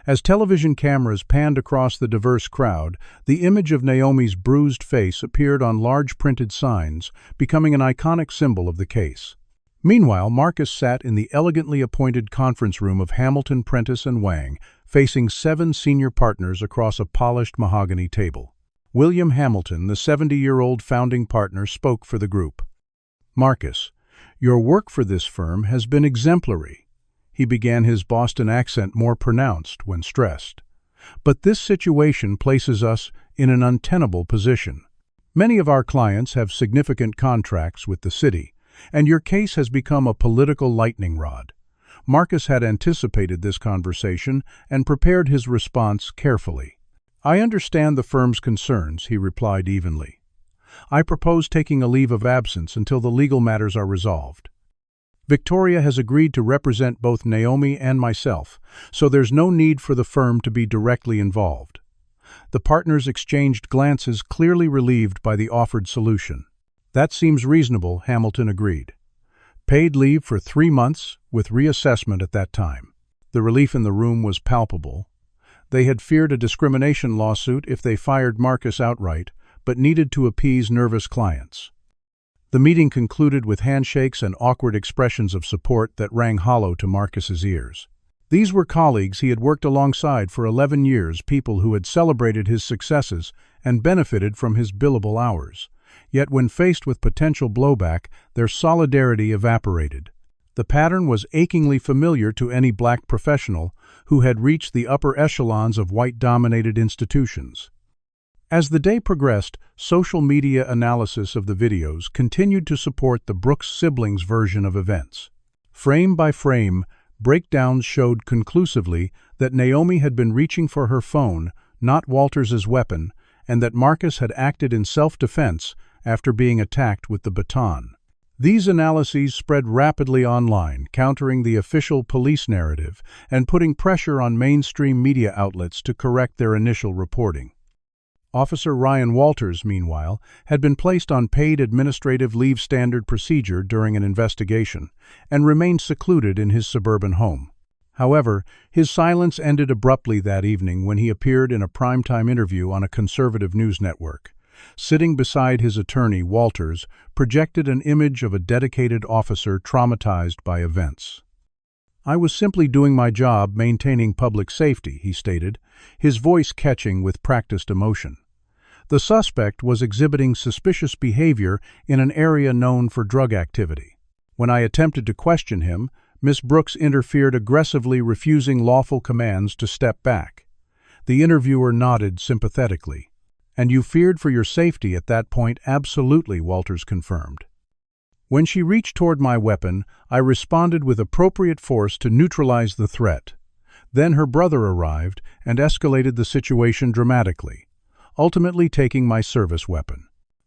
As television cameras panned across the diverse crowd, the image of Naomi's bruised face appeared on large printed signs, becoming an iconic symbol of the case. Meanwhile, Marcus sat in the elegantly appointed conference room of Hamilton, Prentice and Wang, facing 7 senior partners across a polished mahogany table. William Hamilton, the 70-year-old founding partner, spoke for the group. "Marcus, your work for this firm has been exemplary." He began, his Boston accent more pronounced when stressed. "But this situation places us in an untenable position. Many of our clients have significant contracts with the city, and your case has become a political lightning rod." Marcus had anticipated this conversation and prepared his response carefully. "I understand the firm's concerns," he replied evenly. "I propose taking a leave of absence until the legal matters are resolved. Victoria has agreed to represent both Naomi and myself, so there's no need for the firm to be directly involved." The partners exchanged glances, clearly relieved by the offered solution. "That seems reasonable," Hamilton agreed. "Paid leave for 3 months, with reassessment at that time." The relief in the room was palpable. They had feared a discrimination lawsuit if they fired Marcus outright, but needed to appease nervous clients. The meeting concluded with handshakes and awkward expressions of support that rang hollow to Marcus's ears. These were colleagues he had worked alongside for 11 years, people who had celebrated his successes and benefited from his billable hours. Yet when faced with potential blowback, their solidarity evaporated. The pattern was achingly familiar to any black professional who had reached the upper echelons of white-dominated institutions. As the day progressed, social media analysis of the videos continued to support the Brooks siblings' version of events. Frame by frame, breakdowns showed conclusively that Naomi had been reaching for her phone, not Walters's weapon, and that Marcus had acted in self-defense after being attacked with the baton. These analyses spread rapidly online, countering the official police narrative and putting pressure on mainstream media outlets to correct their initial reporting. Officer Ryan Walters, meanwhile, had been placed on paid administrative leave standard procedure during an investigation and remained secluded in his suburban home. However, his silence ended abruptly that evening when he appeared in a primetime interview on a conservative news network. Sitting beside his attorney, Walters projected an image of a dedicated officer traumatized by events. "I was simply doing my job maintaining public safety," he stated, his voice catching with practiced emotion. The suspect was exhibiting suspicious behavior in an area known for drug activity. When I attempted to question him, Miss Brooks interfered aggressively, refusing lawful commands to step back. The interviewer nodded sympathetically. "And you feared for your safety at that point?" "Absolutely," Walters confirmed. "When she reached toward my weapon, I responded with appropriate force to neutralize the threat. Then her brother arrived and escalated the situation dramatically, ultimately taking my service weapon."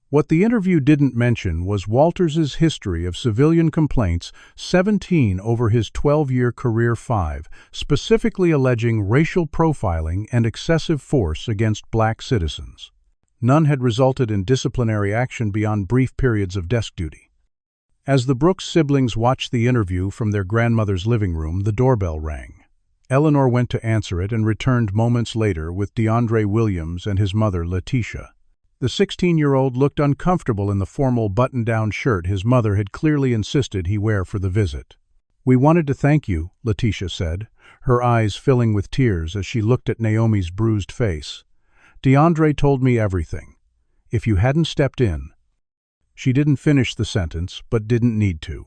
What the interview didn't mention was Walters's history of civilian complaints, 17 over his 12-year career, 5, specifically alleging racial profiling and excessive force against black citizens. None had resulted in disciplinary action beyond brief periods of desk duty. As the Brooks siblings watched the interview from their grandmother's living room, the doorbell rang. Eleanor went to answer it and returned moments later with DeAndre Williams and his mother, Letitia. The 16-year-old looked uncomfortable in the formal button-down shirt his mother had clearly insisted he wear for the visit. "We wanted to thank you," Letitia said, her eyes filling with tears as she looked at Naomi's bruised face. "DeAndre told me everything. If you hadn't stepped in—" She didn't finish the sentence, but didn't need to.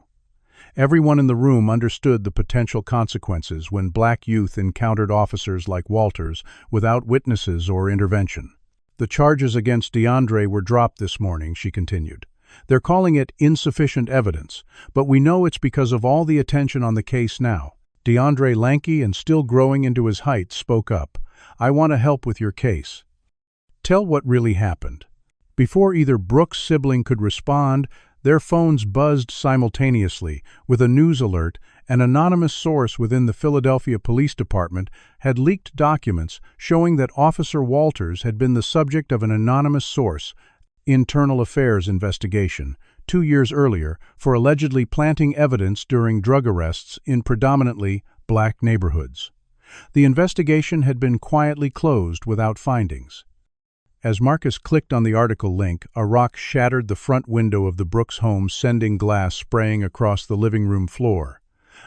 Everyone in the room understood the potential consequences when black youth encountered officers like Walters without witnesses or intervention. "The charges against DeAndre were dropped this morning," she continued. "They're calling it insufficient evidence, but we know it's because of all the attention on the case now." DeAndre, lanky and still growing into his height, spoke up. "I want to help with your case. Tell what really happened." Before either Brooks' sibling could respond, their phones buzzed simultaneously. With a news alert, an anonymous source within the Philadelphia Police Department had leaked documents showing that Officer Walters had been the subject of an anonymous source internal affairs investigation 2 years earlier for allegedly planting evidence during drug arrests in predominantly black neighborhoods. The investigation had been quietly closed without findings. As Marcus clicked on the article link, a rock shattered the front window of the Brooks home, sending glass spraying across the living room floor.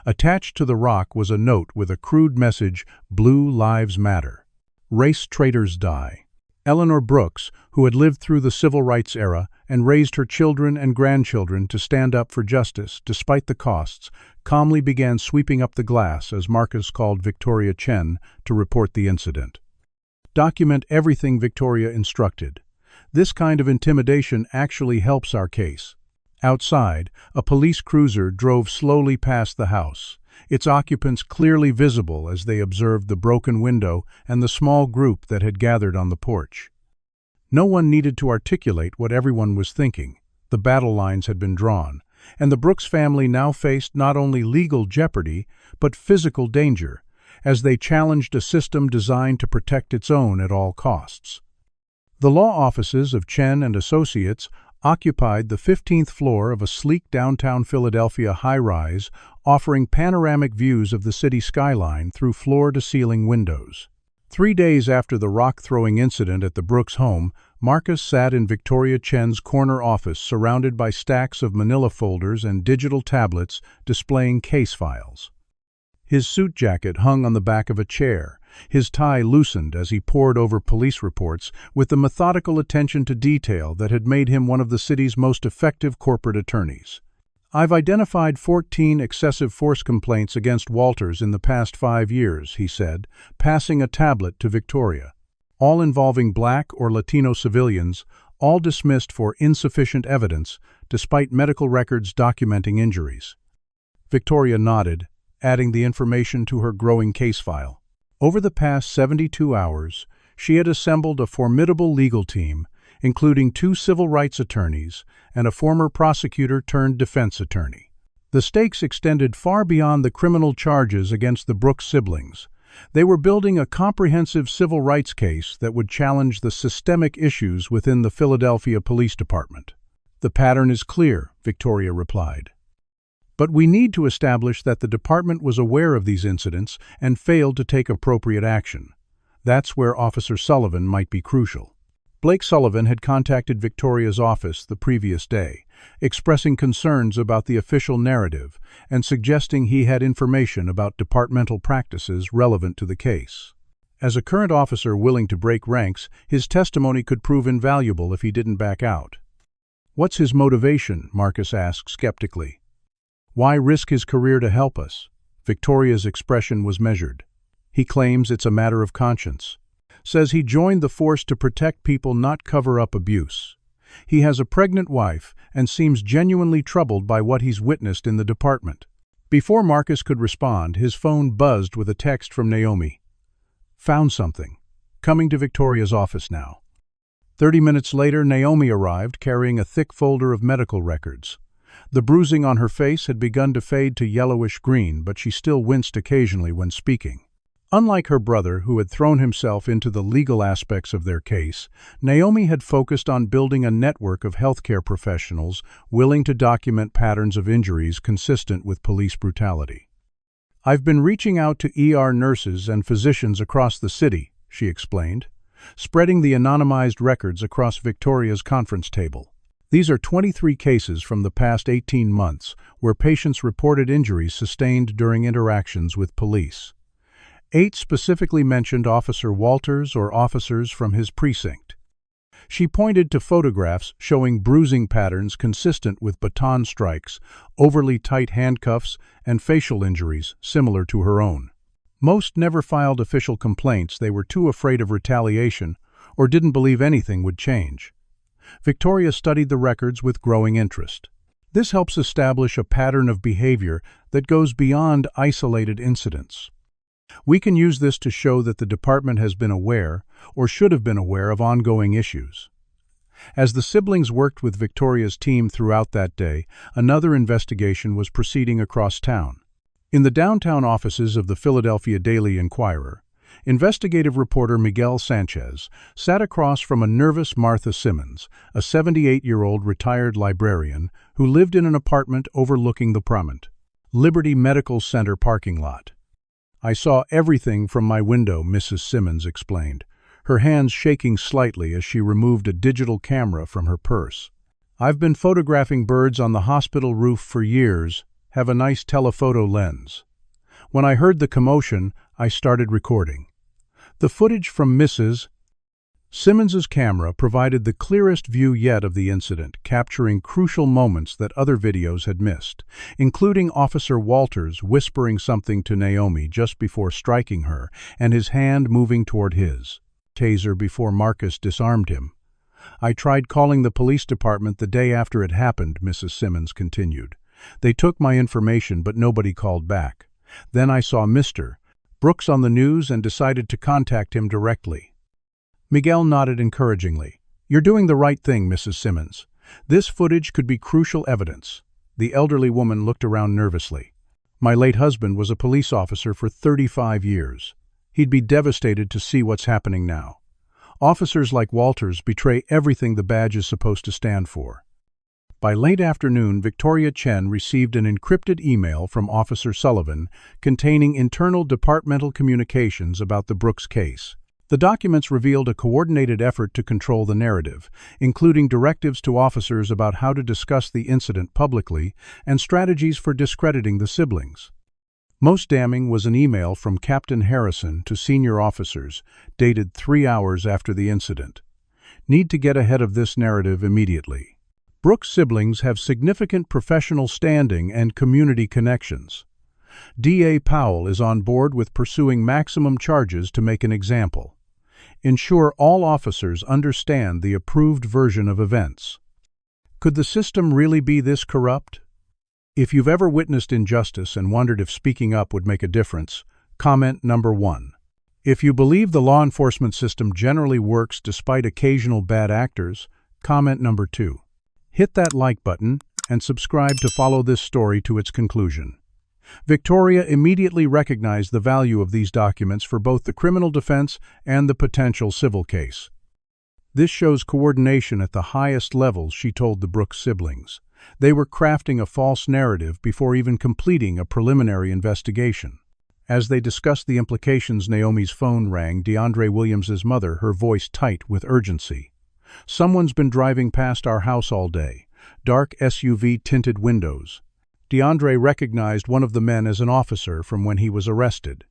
Attached to the rock was a note with a crude message, "Blue Lives Matter. Race traitors die." Eleanor Brooks, who had lived through the civil rights era and raised her children and grandchildren to stand up for justice despite the costs, calmly began sweeping up the glass as Marcus called Victoria Chen to report the incident. "Document everything," Victoria instructed. "This kind of intimidation actually helps our case." Outside, a police cruiser drove slowly past the house, its occupants clearly visible as they observed the broken window and the small group that had gathered on the porch. No one needed to articulate what everyone was thinking. The battle lines had been drawn, and the Brooks family now faced not only legal jeopardy, but physical danger, as they challenged a system designed to protect its own at all costs. The law offices of Chen and Associates occupied the 15th floor of a sleek downtown Philadelphia high-rise, offering panoramic views of the city skyline through floor-to-ceiling windows. 3 days after the rock-throwing incident at the Brooks home, Marcus sat in Victoria Chen's corner office surrounded by stacks of manila folders and digital tablets displaying case files. His suit jacket hung on the back of a chair, his tie loosened as he pored over police reports with the methodical attention to detail that had made him one of the city's most effective corporate attorneys. "I've identified 14 excessive force complaints against Walters in the past 5 years," he said, passing a tablet to Victoria. "All involving black or Latino civilians, all dismissed for insufficient evidence, despite medical records documenting injuries." Victoria nodded, adding the information to her growing case file. Over the past 72 hours, she had assembled a formidable legal team, including 2 civil rights attorneys and a former prosecutor-turned-defense attorney. The stakes extended far beyond the criminal charges against the Brooks siblings. They were building a comprehensive civil rights case that would challenge the systemic issues within the Philadelphia Police Department. "The pattern is clear," Victoria replied. "But we need to establish that the department was aware of these incidents and failed to take appropriate action. That's where Officer Sullivan might be crucial." Blake Sullivan had contacted Victoria's office the previous day, expressing concerns about the official narrative and suggesting he had information about departmental practices relevant to the case. As a current officer willing to break ranks, his testimony could prove invaluable if he didn't back out. "What's his motivation?" Marcus asked skeptically. "Why risk his career to help us?" Victoria's expression was measured. "He claims it's a matter of conscience. Says he joined the force to protect people, not cover up abuse. He has a pregnant wife and seems genuinely troubled by what he's witnessed in the department." Before Marcus could respond, his phone buzzed with a text from Naomi. "Found something. Coming to Victoria's office now." 30 minutes later, Naomi arrived carrying a thick folder of medical records. The bruising on her face had begun to fade to yellowish green, but she still winced occasionally when speaking. Unlike her brother, who had thrown himself into the legal aspects of their case, Naomi had focused on building a network of healthcare professionals willing to document patterns of injuries consistent with police brutality. "I've been reaching out to ER nurses and physicians across the city," she explained, spreading the anonymized records across Victoria's conference table. "These are 23 cases from the past 18 months where patients reported injuries sustained during interactions with police. 8 specifically mentioned Officer Walters or officers from his precinct." She pointed to photographs showing bruising patterns consistent with baton strikes, overly tight handcuffs, and facial injuries similar to her own. Most never filed official complaints. They were too afraid of retaliation or didn't believe anything would change. Victoria studied the records with growing interest. This helps establish a pattern of behavior that goes beyond isolated incidents. We can use this to show that the department has been aware, or should have been aware, of ongoing issues. As the siblings worked with Victoria's team throughout that day, another investigation was proceeding across town. In the downtown offices of the Philadelphia Daily Inquirer, investigative reporter Miguel Sanchez sat across from a nervous Martha Simmons, a 78-year-old retired librarian who lived in an apartment overlooking the prominent Liberty Medical Center parking lot. "I saw everything from my window," Mrs. Simmons explained, her hands shaking slightly as she removed a digital camera from her purse. "I've been photographing birds on the hospital roof for years, have a nice telephoto lens. When I heard the commotion, I started recording." The footage from Mrs. Simmons's camera provided the clearest view yet of the incident, capturing crucial moments that other videos had missed, including Officer Walters whispering something to Naomi just before striking her and his hand moving toward his taser before Marcus disarmed him. "I tried calling the police department the day after it happened," Mrs. Simmons continued. "They took my information, but nobody called back. Then I saw Mr. Brooks on the news and decided to contact him directly." Miguel nodded encouragingly. "You're doing the right thing, Mrs. Simmons. This footage could be crucial evidence." The elderly woman looked around nervously. "My late husband was a police officer for 35 years. He'd be devastated to see what's happening now. Officers like Walters betray everything the badge is supposed to stand for." By late afternoon, Victoria Chen received an encrypted email from Officer Sullivan containing internal departmental communications about the Brooks case. The documents revealed a coordinated effort to control the narrative, including directives to officers about how to discuss the incident publicly and strategies for discrediting the siblings. Most damning was an email from Captain Harrison to senior officers, dated 3 hours after the incident. "Need to get ahead of this narrative immediately. Brooks siblings have significant professional standing and community connections. D.A. Powell is on board with pursuing maximum charges to make an example. Ensure all officers understand the approved version of events." Could the system really be this corrupt? If you've ever witnessed injustice and wondered if speaking up would make a difference, comment number 1. If you believe the law enforcement system generally works despite occasional bad actors, comment number 2. Hit that like button and subscribe to follow this story to its conclusion. Victoria immediately recognized the value of these documents for both the criminal defense and the potential civil case. This shows coordination at the highest levels, she told the Brooks siblings. They were crafting a false narrative before even completing a preliminary investigation. As they discussed the implications, Naomi's phone rang. DeAndre Williams's mother, her voice tight with urgency. "Someone's been driving past our house all day. Dark SUV, tinted windows." DeAndre recognized one of the men as an officer from when he was arrested.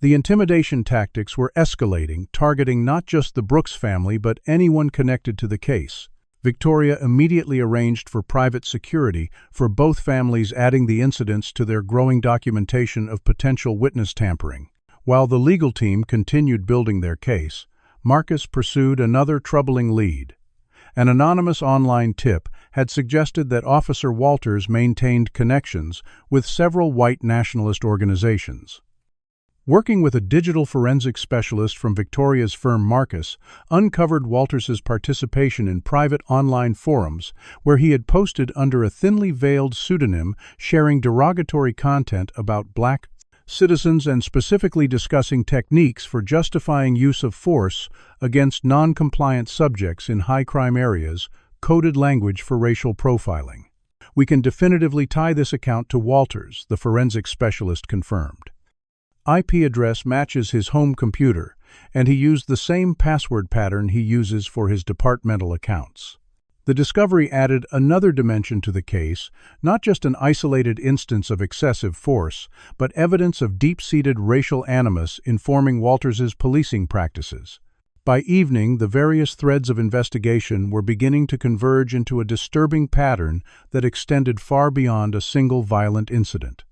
The intimidation tactics were escalating, targeting not just the Brooks family but anyone connected to the case. Victoria immediately arranged for private security for both families, adding the incidents to their growing documentation of potential witness tampering. While the legal team continued building their case, Marcus pursued another troubling lead. An anonymous online tip had suggested that Officer Walters maintained connections with several white nationalist organizations. Working with a digital forensics specialist from Victoria's firm, Marcus uncovered Walters's participation in private online forums where he had posted under a thinly veiled pseudonym, sharing derogatory content about black citizens and specifically discussing techniques for justifying use of force against non-compliant subjects in high-crime areas, coded language for racial profiling. "We can definitively tie this account to Walters," the forensics specialist confirmed. IP address matches his home computer, and he used the same password pattern he uses for his departmental accounts. The discovery added another dimension to the case, not just an isolated instance of excessive force, but evidence of deep-seated racial animus informing Walters's policing practices. By evening, the various threads of investigation were beginning to converge into a disturbing pattern that extended far beyond a single violent incident.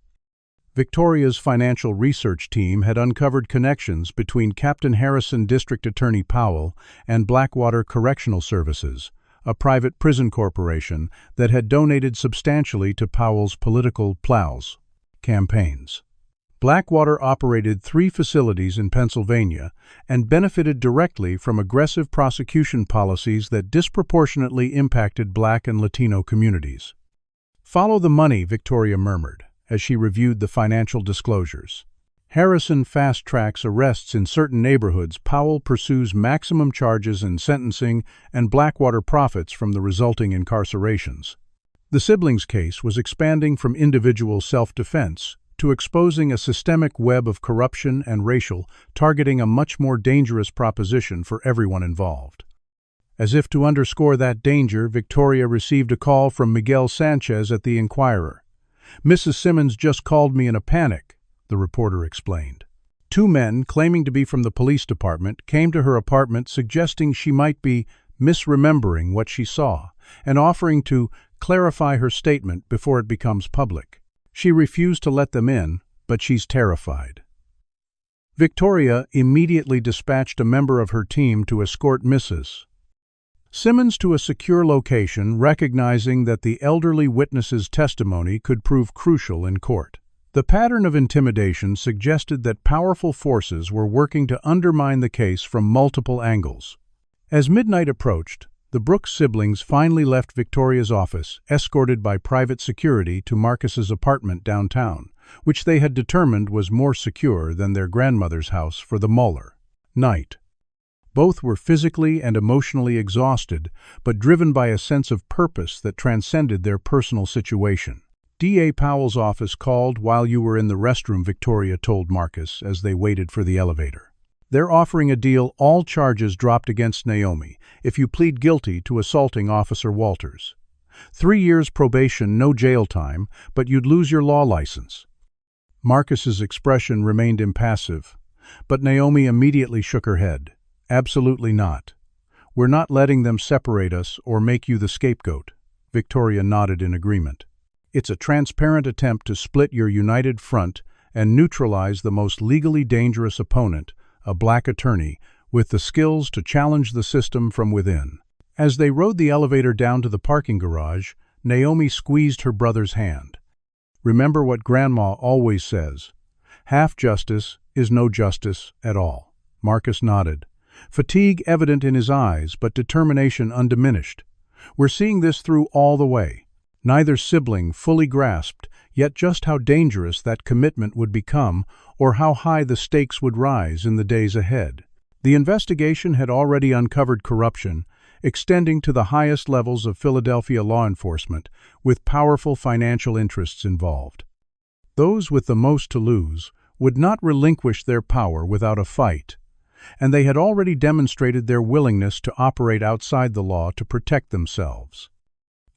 Victoria's financial research team had uncovered connections between Captain Harrison District Attorney Powell and Blackwater Correctional Services, a private prison corporation that had donated substantially to Powell's political plows campaigns. Blackwater operated 3 facilities in Pennsylvania and benefited directly from aggressive prosecution policies that disproportionately impacted Black and Latino communities. "Follow the money," Victoria murmured, as she reviewed the financial disclosures. Harrison fast-tracks arrests in certain neighborhoods, Powell pursues maximum charges and sentencing, and Blackwater profits from the resulting incarcerations. The siblings' case was expanding from individual self-defense to exposing a systemic web of corruption and racial, targeting a much more dangerous proposition for everyone involved. As if to underscore that danger, Victoria received a call from Miguel Sanchez at the Inquirer. "Mrs. Simmons just called me in a panic," the reporter explained. 2 men, claiming to be from the police department, came to her apartment suggesting she might be misremembering what she saw and offering to clarify her statement before it becomes public. She refused to let them in, but she's terrified. Victoria immediately dispatched a member of her team to escort Mrs. Simmons to a secure location, recognizing that the elderly witness's testimony could prove crucial in court. The pattern of intimidation suggested that powerful forces were working to undermine the case from multiple angles. As midnight approached, the Brooks siblings finally left Victoria's office, escorted by private security to Marcus's apartment downtown, which they had determined was more secure than their grandmother's house for the Muller night. Both were physically and emotionally exhausted, but driven by a sense of purpose that transcended their personal situation. D.A. Powell's office called while you were in the restroom, Victoria told Marcus as they waited for the elevator. "They're offering a deal, all charges dropped against Naomi, if you plead guilty to assaulting Officer Walters. 3 years probation, no jail time, but you'd lose your law license." Marcus's expression remained impassive, but Naomi immediately shook her head. "Absolutely not. We're not letting them separate us or make you the scapegoat." Victoria nodded in agreement. "It's a transparent attempt to split your united front and neutralize the most legally dangerous opponent, a Black attorney, with the skills to challenge the system from within." As they rode the elevator down to the parking garage, Naomi squeezed her brother's hand. "Remember what Grandma always says, half justice is no justice at all." Marcus nodded, fatigue evident in his eyes but determination undiminished. "We're seeing this through all the way." Neither sibling fully grasped yet just how dangerous that commitment would become or how high the stakes would rise in the days ahead. The investigation had already uncovered corruption, extending to the highest levels of Philadelphia law enforcement, with powerful financial interests involved. Those with the most to lose would not relinquish their power without a fight, and they had already demonstrated their willingness to operate outside the law to protect themselves.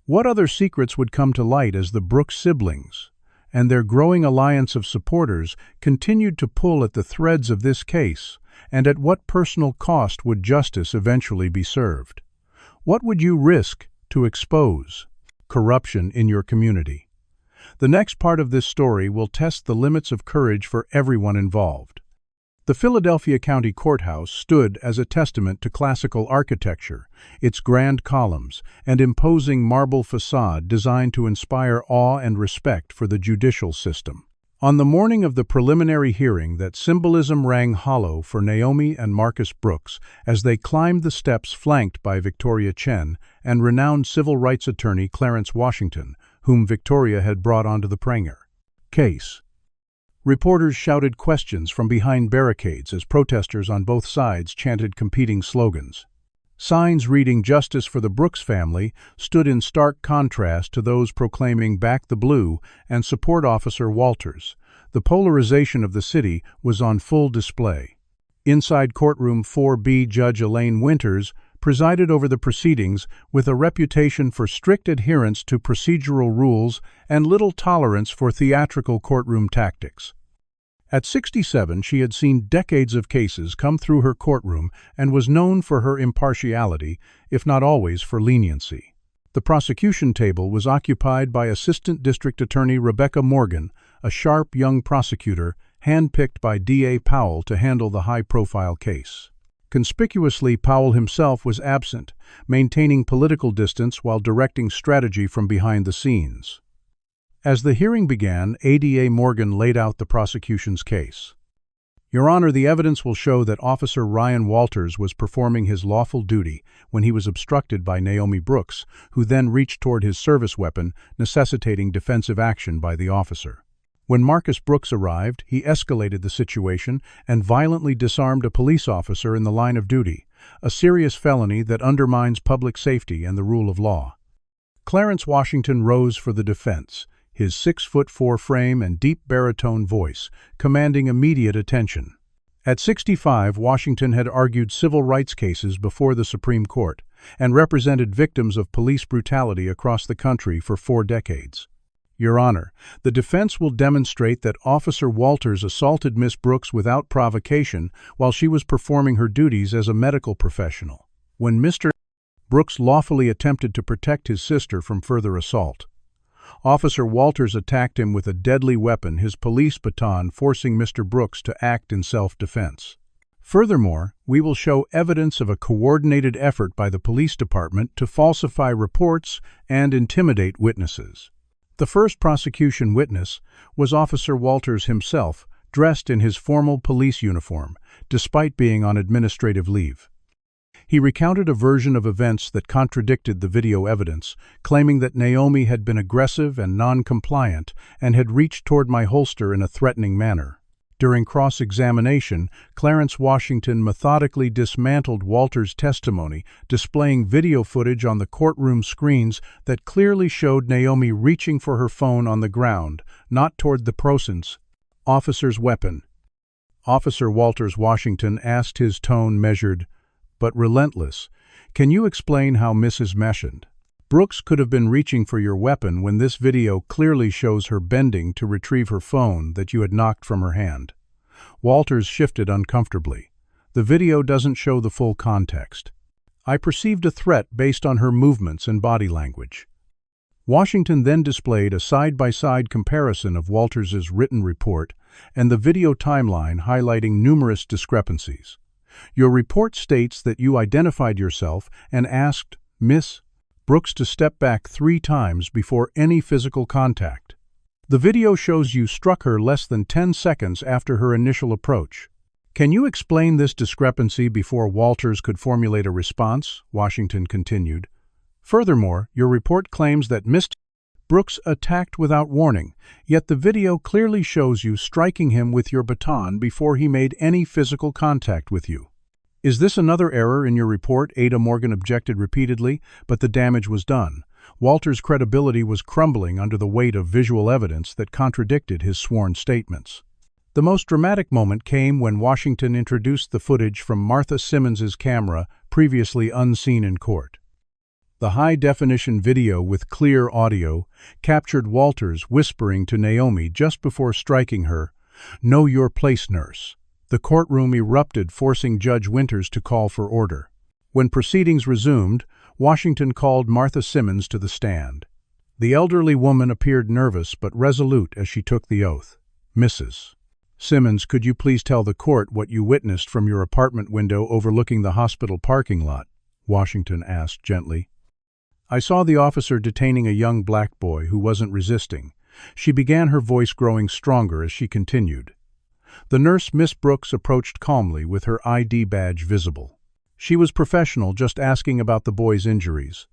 What other secrets would come to light as the Brooks siblings and their growing alliance of supporters continued to pull at the threads of this case, and at what personal cost would justice eventually be served? What would you risk to expose? Corruption in your community. The next part of this story will test the limits of courage for everyone involved. The Philadelphia County Courthouse stood as a testament to classical architecture, its grand columns and imposing marble facade designed to inspire awe and respect for the judicial system. On the morning of the preliminary hearing, that symbolism rang hollow for Naomi and Marcus Brooks as they climbed the steps flanked by Victoria Chen and renowned civil rights attorney Clarence Washington, whom Victoria had brought onto the Pranger case. Reporters shouted questions from behind barricades as protesters on both sides chanted competing slogans. Signs reading "Justice for the Brooks family" stood in stark contrast to those proclaiming "Back the Blue" and "Support Officer Walters." The polarization of the city was on full display. Inside courtroom 4B, Judge Elaine Winters presided over the proceedings with a reputation for strict adherence to procedural rules and little tolerance for theatrical courtroom tactics. At 67, she had seen decades of cases come through her courtroom and was known for her impartiality, if not always for leniency. The prosecution table was occupied by Assistant District Attorney Rebecca Morgan, a sharp young prosecutor handpicked by D.A. Powell to handle the high-profile case. Conspicuously, Powell himself was absent, maintaining political distance while directing strategy from behind the scenes. As the hearing began, ADA Morgan laid out the prosecution's case. "Your Honor, the evidence will show that Officer Ryan Walters was performing his lawful duty when he was obstructed by Naomi Brooks, who then reached toward his service weapon, necessitating defensive action by the officer. When Marcus Brooks arrived, he escalated the situation and violently disarmed a police officer in the line of duty, a serious felony that undermines public safety and the rule of law." Clarence Washington rose for the defense, his 6'4" frame and deep baritone voice commanding immediate attention. At 65, Washington had argued civil rights cases before the Supreme Court and represented victims of police brutality across the country for 4 decades. "Your Honor, the defense will demonstrate that Officer Walters assaulted Miss Brooks without provocation while she was performing her duties as a medical professional, when Mr. Brooks lawfully attempted to protect his sister from further assault. Officer Walters attacked him with a deadly weapon, his police baton, forcing Mr. Brooks to act in self-defense. Furthermore, we will show evidence of a coordinated effort by the police department to falsify reports and intimidate witnesses." The first prosecution witness was Officer Walters himself, dressed in his formal police uniform, despite being on administrative leave. He recounted a version of events that contradicted the video evidence, claiming that Naomi had been aggressive and non-compliant and had reached toward my holster in a threatening manner. During cross-examination, Clarence Washington methodically dismantled Walters' testimony, displaying video footage on the courtroom screens that clearly showed Naomi reaching for her phone on the ground, not toward the process officer's weapon. Officer Walters Washington asked, his tone measured but relentless, "Can you explain how Mrs. Meshand Brooks could have been reaching for your weapon when this video clearly shows her bending to retrieve her phone that you had knocked from her hand?" Walters shifted uncomfortably. "The video doesn't show the full context. I perceived a threat based on her movements and body language." Washington then displayed a side-by-side comparison of Walters' written report and the video timeline, highlighting numerous discrepancies. "Your report states that you identified yourself and asked Miss Brooks to step back 3 times before any physical contact. The video shows you struck her less than 10 seconds after her initial approach. Can you explain this discrepancy before Walters could formulate a response? Washington continued. Furthermore, your report claims that Miss Brooks attacked without warning, yet the video clearly shows you striking him with your baton before he made any physical contact with you. Is this another error in your report? Ada Morgan objected repeatedly, but the damage was done. Walters' credibility was crumbling under the weight of visual evidence that contradicted his sworn statements. The most dramatic moment came when Washington introduced the footage from Martha Simmons's camera, previously unseen in court. The high-definition video with clear audio captured Walters whispering to Naomi just before striking her, "Know your place, nurse." The courtroom erupted, forcing Judge Winters to call for order. When proceedings resumed, Washington called Martha Simmons to the stand. The elderly woman appeared nervous but resolute as she took the oath. "Mrs. Simmons, could you please tell the court what you witnessed from your apartment window overlooking the hospital parking lot?" Washington asked gently. "I saw the officer detaining a young black boy who wasn't resisting." She began, her voice growing stronger as she continued. "The nurse, Miss Brooks, approached calmly with her ID badge visible. She was professional, just asking about the boy's injuries.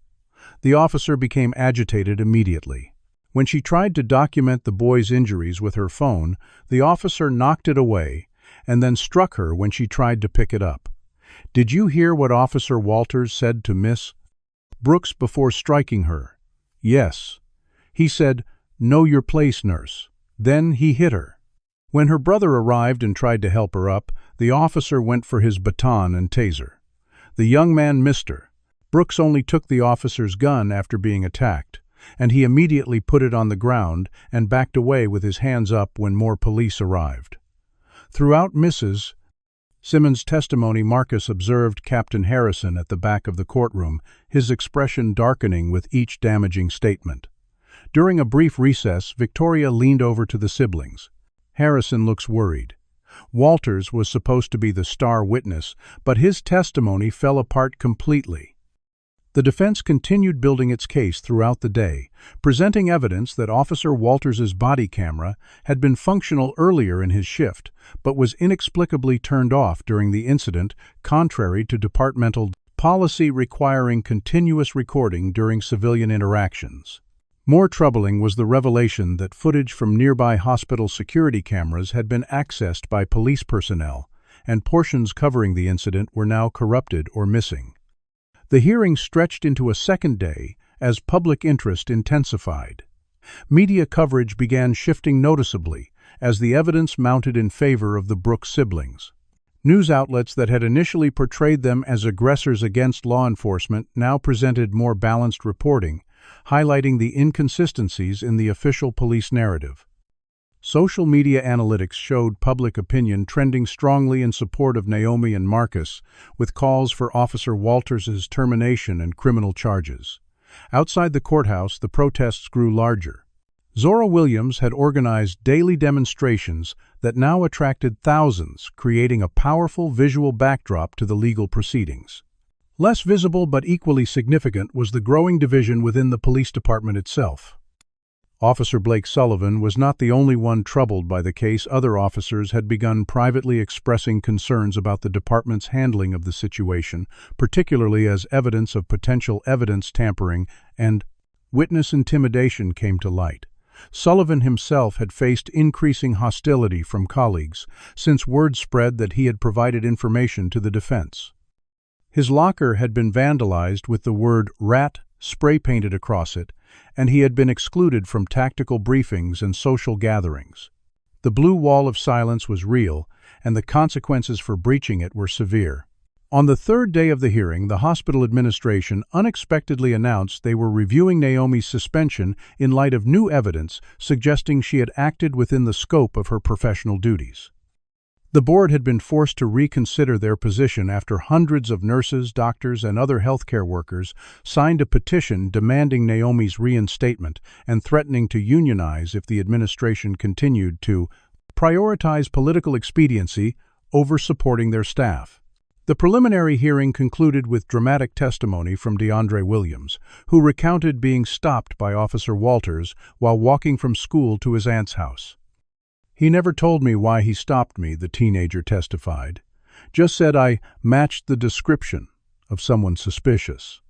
The officer became agitated immediately. When she tried to document the boy's injuries with her phone, the officer knocked it away and then struck her when she tried to pick it up. Did you hear what Officer Walters said to Miss Brooks before striking her?" "Yes. He said, 'Know your place, nurse.' Then he hit her." When her brother arrived and tried to help her up, the officer went for his baton and taser. The young man missed her. Brooks only took the officer's gun after being attacked, and he immediately put it on the ground and backed away with his hands up when more police arrived. Throughout Mrs. Simmons' testimony, Marcus observed Captain Harrison at the back of the courtroom, his expression darkening with each damaging statement. During a brief recess, Victoria leaned over to the siblings. "Harrison looks worried." Walters was supposed to be the star witness, but his testimony fell apart completely. The defense continued building its case throughout the day, presenting evidence that Officer Walters's body camera had been functional earlier in his shift, but was inexplicably turned off during the incident, contrary to departmental policy requiring continuous recording during civilian interactions. More troubling was the revelation that footage from nearby hospital security cameras had been accessed by police personnel, and portions covering the incident were now corrupted or missing. The hearing stretched into a second day as public interest intensified. Media coverage began shifting noticeably as the evidence mounted in favor of the Brooks siblings. News outlets that had initially portrayed them as aggressors against law enforcement now presented more balanced reporting, highlighting the inconsistencies in the official police narrative. Social media analytics showed public opinion trending strongly in support of Naomi and Marcus, with calls for Officer Walters' termination and criminal charges. Outside the courthouse, the protests grew larger. Zora Williams had organized daily demonstrations that now attracted thousands, creating a powerful visual backdrop to the legal proceedings. Less visible but equally significant was the growing division within the police department itself. Officer Blake Sullivan was not the only one troubled by the case. Other officers had begun privately expressing concerns about the department's handling of the situation, particularly as evidence of potential evidence tampering and witness intimidation came to light. Sullivan himself had faced increasing hostility from colleagues, since word spread that he had provided information to the defense. His locker had been vandalized with the word "rat" spray-painted across it, and he had been excluded from tactical briefings and social gatherings. The blue wall of silence was real, and the consequences for breaching it were severe. On the third day of the hearing, the hospital administration unexpectedly announced they were reviewing Naomi's suspension in light of new evidence suggesting she had acted within the scope of her professional duties. The board had been forced to reconsider their position after hundreds of nurses, doctors, and other healthcare workers signed a petition demanding Naomi's reinstatement and threatening to unionize if the administration continued to prioritize political expediency over supporting their staff. The preliminary hearing concluded with dramatic testimony from DeAndre Williams, who recounted being stopped by Officer Walters while walking from school to his aunt's house. "He never told me why he stopped me," the teenager testified. "Just said I matched the description of someone suspicious.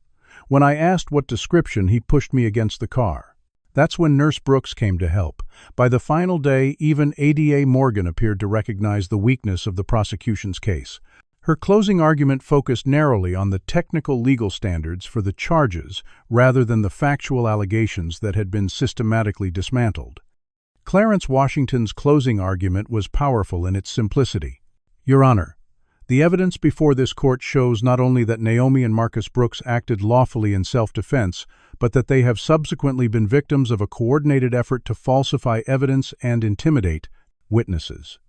When I asked what description, he pushed me against the car. That's when Nurse Brooks came to help. By the final day, even ADA Morgan appeared to recognize the weakness of the prosecution's case. Her closing argument focused narrowly on the technical legal standards for the charges rather than the factual allegations that had been systematically dismantled. Clarence Washington's closing argument was powerful in its simplicity. "Your Honor, the evidence before this court shows not only that Naomi and Marcus Brooks acted lawfully in self-defense, but that they have subsequently been victims of a coordinated effort to falsify evidence and intimidate witnesses.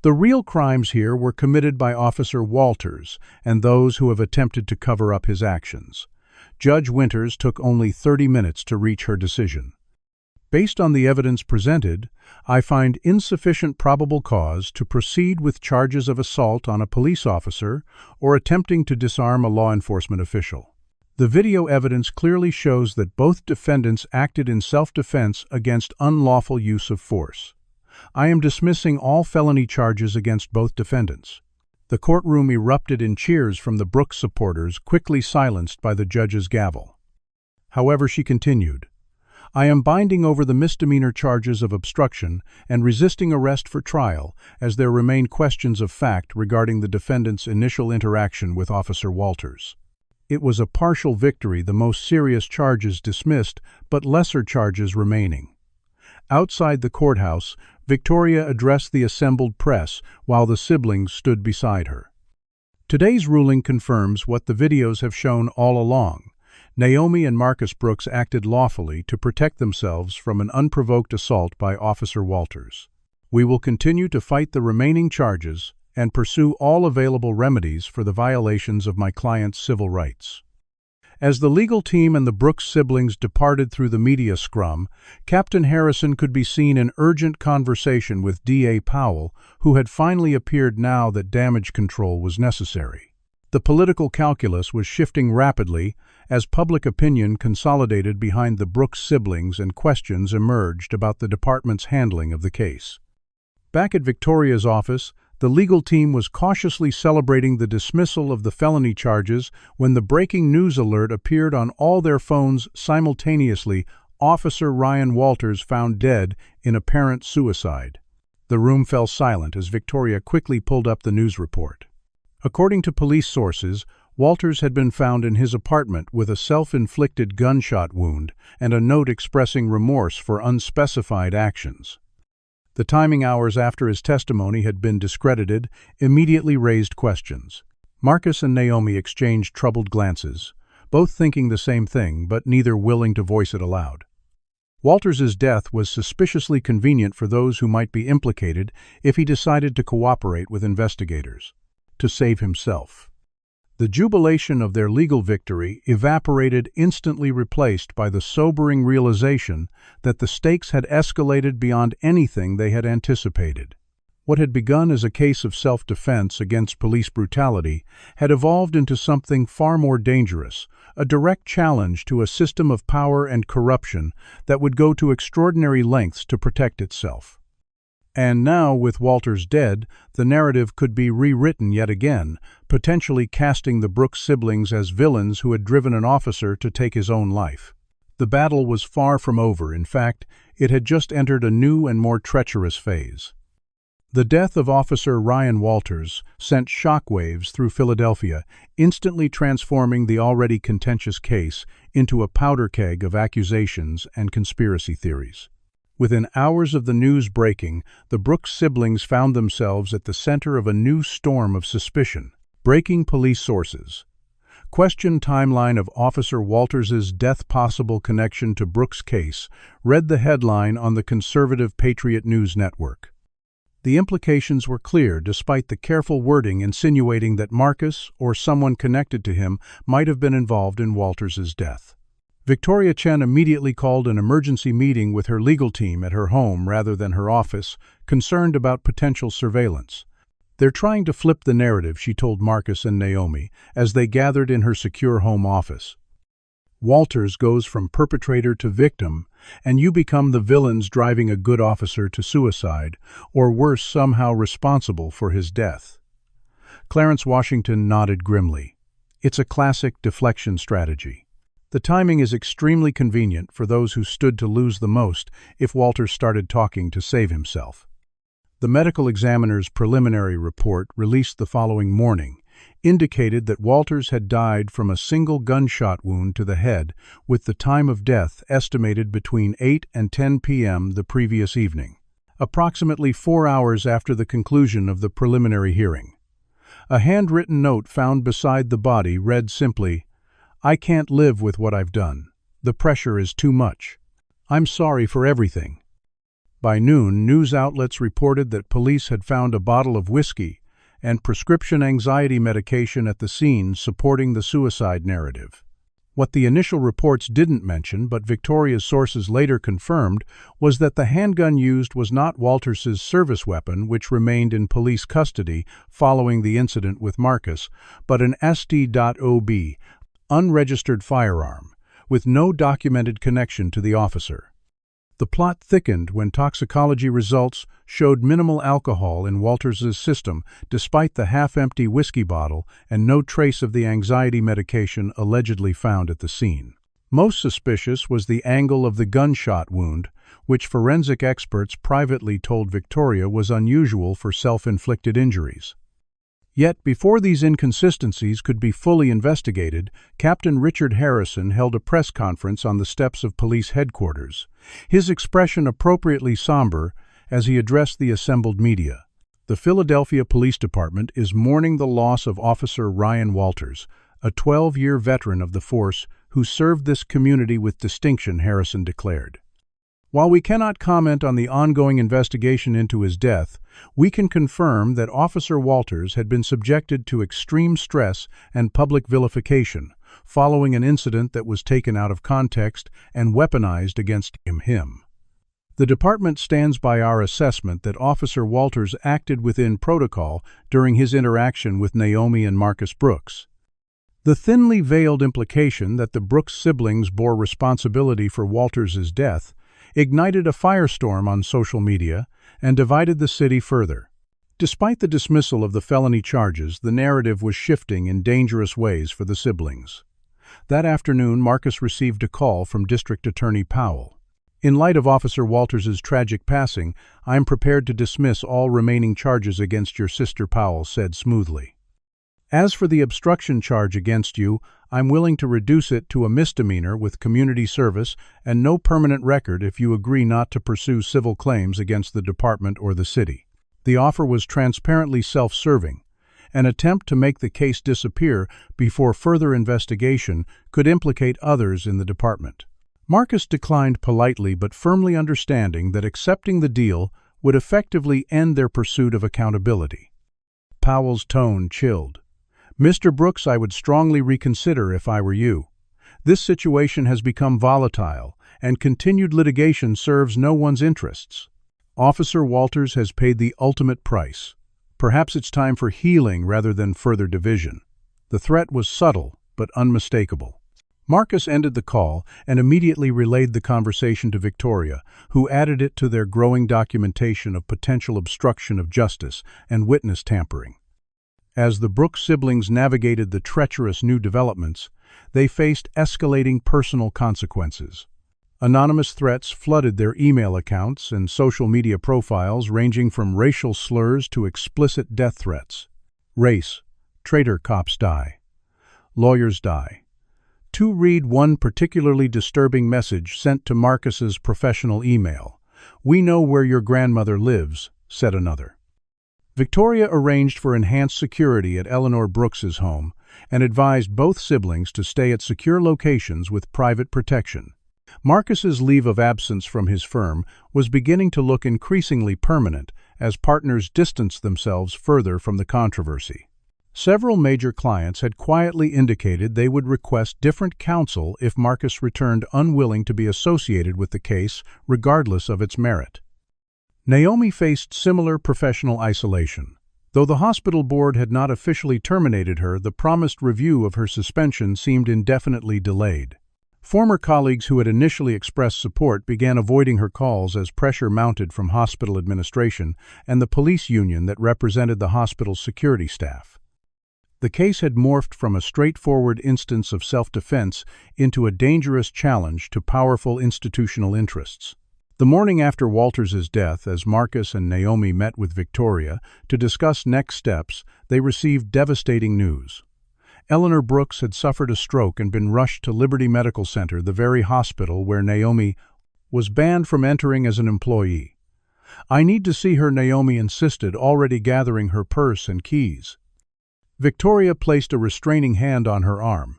The real crimes here were committed by Officer Walters and those who have attempted to cover up his actions." Judge Winters took only 30 minutes to reach her decision. "Based on the evidence presented, I find insufficient probable cause to proceed with charges of assault on a police officer or attempting to disarm a law enforcement official. The video evidence clearly shows that both defendants acted in self-defense against unlawful use of force. I am dismissing all felony charges against both defendants." The courtroom erupted in cheers from the Brooks supporters, quickly silenced by the judge's gavel. However, she continued, "I am binding over the misdemeanor charges of obstruction and resisting arrest for trial, as there remain questions of fact regarding the defendant's initial interaction with Officer Walters." It was a partial victory, the most serious charges dismissed, but lesser charges remaining. Outside the courthouse, Victoria addressed the assembled press while the siblings stood beside her. "Today's ruling confirms what the videos have shown all along. Naomi and Marcus Brooks acted lawfully to protect themselves from an unprovoked assault by Officer Walters. We will continue to fight the remaining charges and pursue all available remedies for the violations of my client's civil rights." As the legal team and the Brooks siblings departed through the media scrum, Captain Harrison could be seen in urgent conversation with D.A. Powell, who had finally appeared now that damage control was necessary. The political calculus was shifting rapidly as public opinion consolidated behind the Brooks siblings and questions emerged about the department's handling of the case. Back at Victoria's office, the legal team was cautiously celebrating the dismissal of the felony charges when the breaking news alert appeared on all their phones simultaneously: Officer Ryan Walters found dead in apparent suicide. The room fell silent as Victoria quickly pulled up the news report. According to police sources, Walters had been found in his apartment with a self-inflicted gunshot wound and a note expressing remorse for unspecified actions. The timing hours after his testimony had been discredited immediately raised questions. Marcus and Naomi exchanged troubled glances, both thinking the same thing but neither willing to voice it aloud. Walters's death was suspiciously convenient for those who might be implicated if he decided to cooperate with investigators. To save himself. The jubilation of their legal victory evaporated, instantly replaced by the sobering realization that the stakes had escalated beyond anything they had anticipated. What had begun as a case of self-defense against police brutality had evolved into something far more dangerous, a direct challenge to a system of power and corruption that would go to extraordinary lengths to protect itself. And now, with Walters dead, the narrative could be rewritten yet again, potentially casting the Brooks siblings as villains who had driven an officer to take his own life. The battle was far from over. In fact, it had just entered a new and more treacherous phase. The death of Officer Ryan Walters sent shockwaves through Philadelphia, instantly transforming the already contentious case into a powder keg of accusations and conspiracy theories. Within hours of the news breaking, the Brooks siblings found themselves at the center of a new storm of suspicion. Breaking police sources. Questioned timeline of Officer Walters's death, possible connection to Brooks' case, read the headline on the conservative Patriot News Network. The implications were clear despite the careful wording insinuating that Marcus or someone connected to him might have been involved in Walters's death. Victoria Chen immediately called an emergency meeting with her legal team at her home rather than her office, concerned about potential surveillance. "They're trying to flip the narrative," she told Marcus and Naomi as they gathered in her secure home office. "Walters goes from perpetrator to victim, and you become the villains driving a good officer to suicide, or worse, somehow responsible for his death." Clarence Washington nodded grimly. "It's a classic deflection strategy. The timing is extremely convenient for those who stood to lose the most if Walters started talking to save himself." The medical examiner's preliminary report, released the following morning, indicated that Walters had died from a single gunshot wound to the head, with the time of death estimated between 8 and 10 p.m. the previous evening, approximately 4 hours after the conclusion of the preliminary hearing. A handwritten note found beside the body read simply, "I can't live with what I've done. The pressure is too much. I'm sorry for everything." By noon, news outlets reported that police had found a bottle of whiskey and prescription anxiety medication at the scene, supporting the suicide narrative. What the initial reports didn't mention, but Victoria's sources later confirmed, was that the handgun used was not Walters's service weapon, which remained in police custody following the incident with Marcus, but an ST.OB, unregistered firearm, with no documented connection to the officer. The plot thickened when toxicology results showed minimal alcohol in Walters's system, despite the half-empty whiskey bottle and no trace of the anxiety medication allegedly found at the scene. Most suspicious was the angle of the gunshot wound, which forensic experts privately told Victoria was unusual for self-inflicted injuries. Yet, before these inconsistencies could be fully investigated, Captain Richard Harrison held a press conference on the steps of police headquarters, his expression appropriately somber as he addressed the assembled media. "The Philadelphia Police Department is mourning the loss of Officer Ryan Walters, a 12-year veteran of the force who served this community with distinction," Harrison declared. "While we cannot comment on the ongoing investigation into his death, we can confirm that Officer Walters had been subjected to extreme stress and public vilification following an incident that was taken out of context and weaponized against him. The department stands by our assessment that Officer Walters acted within protocol during his interaction with Naomi and Marcus Brooks." The thinly veiled implication that the Brooks siblings bore responsibility for Walters's death ignited a firestorm on social media and divided the city further. Despite the dismissal of the felony charges, the narrative was shifting in dangerous ways for the siblings. That afternoon, Marcus received a call from District Attorney Powell. "In light of Officer Walters's tragic passing, I am prepared to dismiss all remaining charges against your sister," Powell said smoothly. "As for the obstruction charge against you, I'm willing to reduce it to a misdemeanor with community service and no permanent record if you agree not to pursue civil claims against the department or the city." The offer was transparently self-serving. An attempt to make the case disappear before further investigation could implicate others in the department. Marcus declined politely but firmly, understanding that accepting the deal would effectively end their pursuit of accountability. Powell's tone chilled. "Mr. Brooks, I would strongly reconsider if I were you. This situation has become volatile, and continued litigation serves no one's interests. Officer Walters has paid the ultimate price. Perhaps it's time for healing rather than further division." The threat was subtle but unmistakable. Marcus ended the call and immediately relayed the conversation to Victoria, who added it to their growing documentation of potential obstruction of justice and witness tampering. As the Brooks siblings navigated the treacherous new developments, they faced escalating personal consequences. Anonymous threats flooded their email accounts and social media profiles, ranging from racial slurs to explicit death threats. Race: traitor cops die. Lawyers die. To read one particularly disturbing message sent to Marcus's professional email. "We know where your grandmother lives," said another. Victoria arranged for enhanced security at Eleanor Brooks's home and advised both siblings to stay at secure locations with private protection. Marcus's leave of absence from his firm was beginning to look increasingly permanent as partners distanced themselves further from the controversy. Several major clients had quietly indicated they would request different counsel if Marcus returned unwilling to be associated with the case, regardless of its merit. Naomi faced similar professional isolation. Though the hospital board had not officially terminated her, the promised review of her suspension seemed indefinitely delayed. Former colleagues who had initially expressed support began avoiding her calls as pressure mounted from hospital administration and the police union that represented the hospital's security staff. The case had morphed from a straightforward instance of self-defense into a dangerous challenge to powerful institutional interests. The morning after Walters's death, as Marcus and Naomi met with Victoria to discuss next steps, they received devastating news. Naomi Brooks had suffered a stroke and been rushed to Liberty Medical Center, the very hospital where Naomi was banned from entering as an employee. "I need to see her," Naomi insisted, already gathering her purse and keys. Victoria placed a restraining hand on her arm.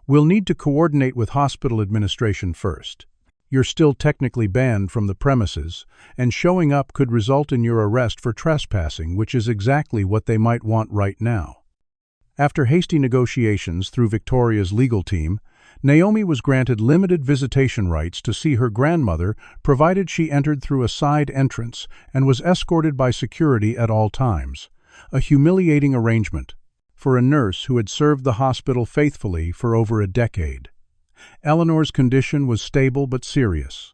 "We'll need to coordinate with hospital administration first. You're still technically banned from the premises, and showing up could result in your arrest for trespassing, which is exactly what they might want right now." After hasty negotiations through Victoria's legal team, Naomi was granted limited visitation rights to see her grandmother, provided she entered through a side entrance and was escorted by security at all times. A humiliating arrangement for a nurse who had served the hospital faithfully for over a decade. Eleanor's condition was stable but serious.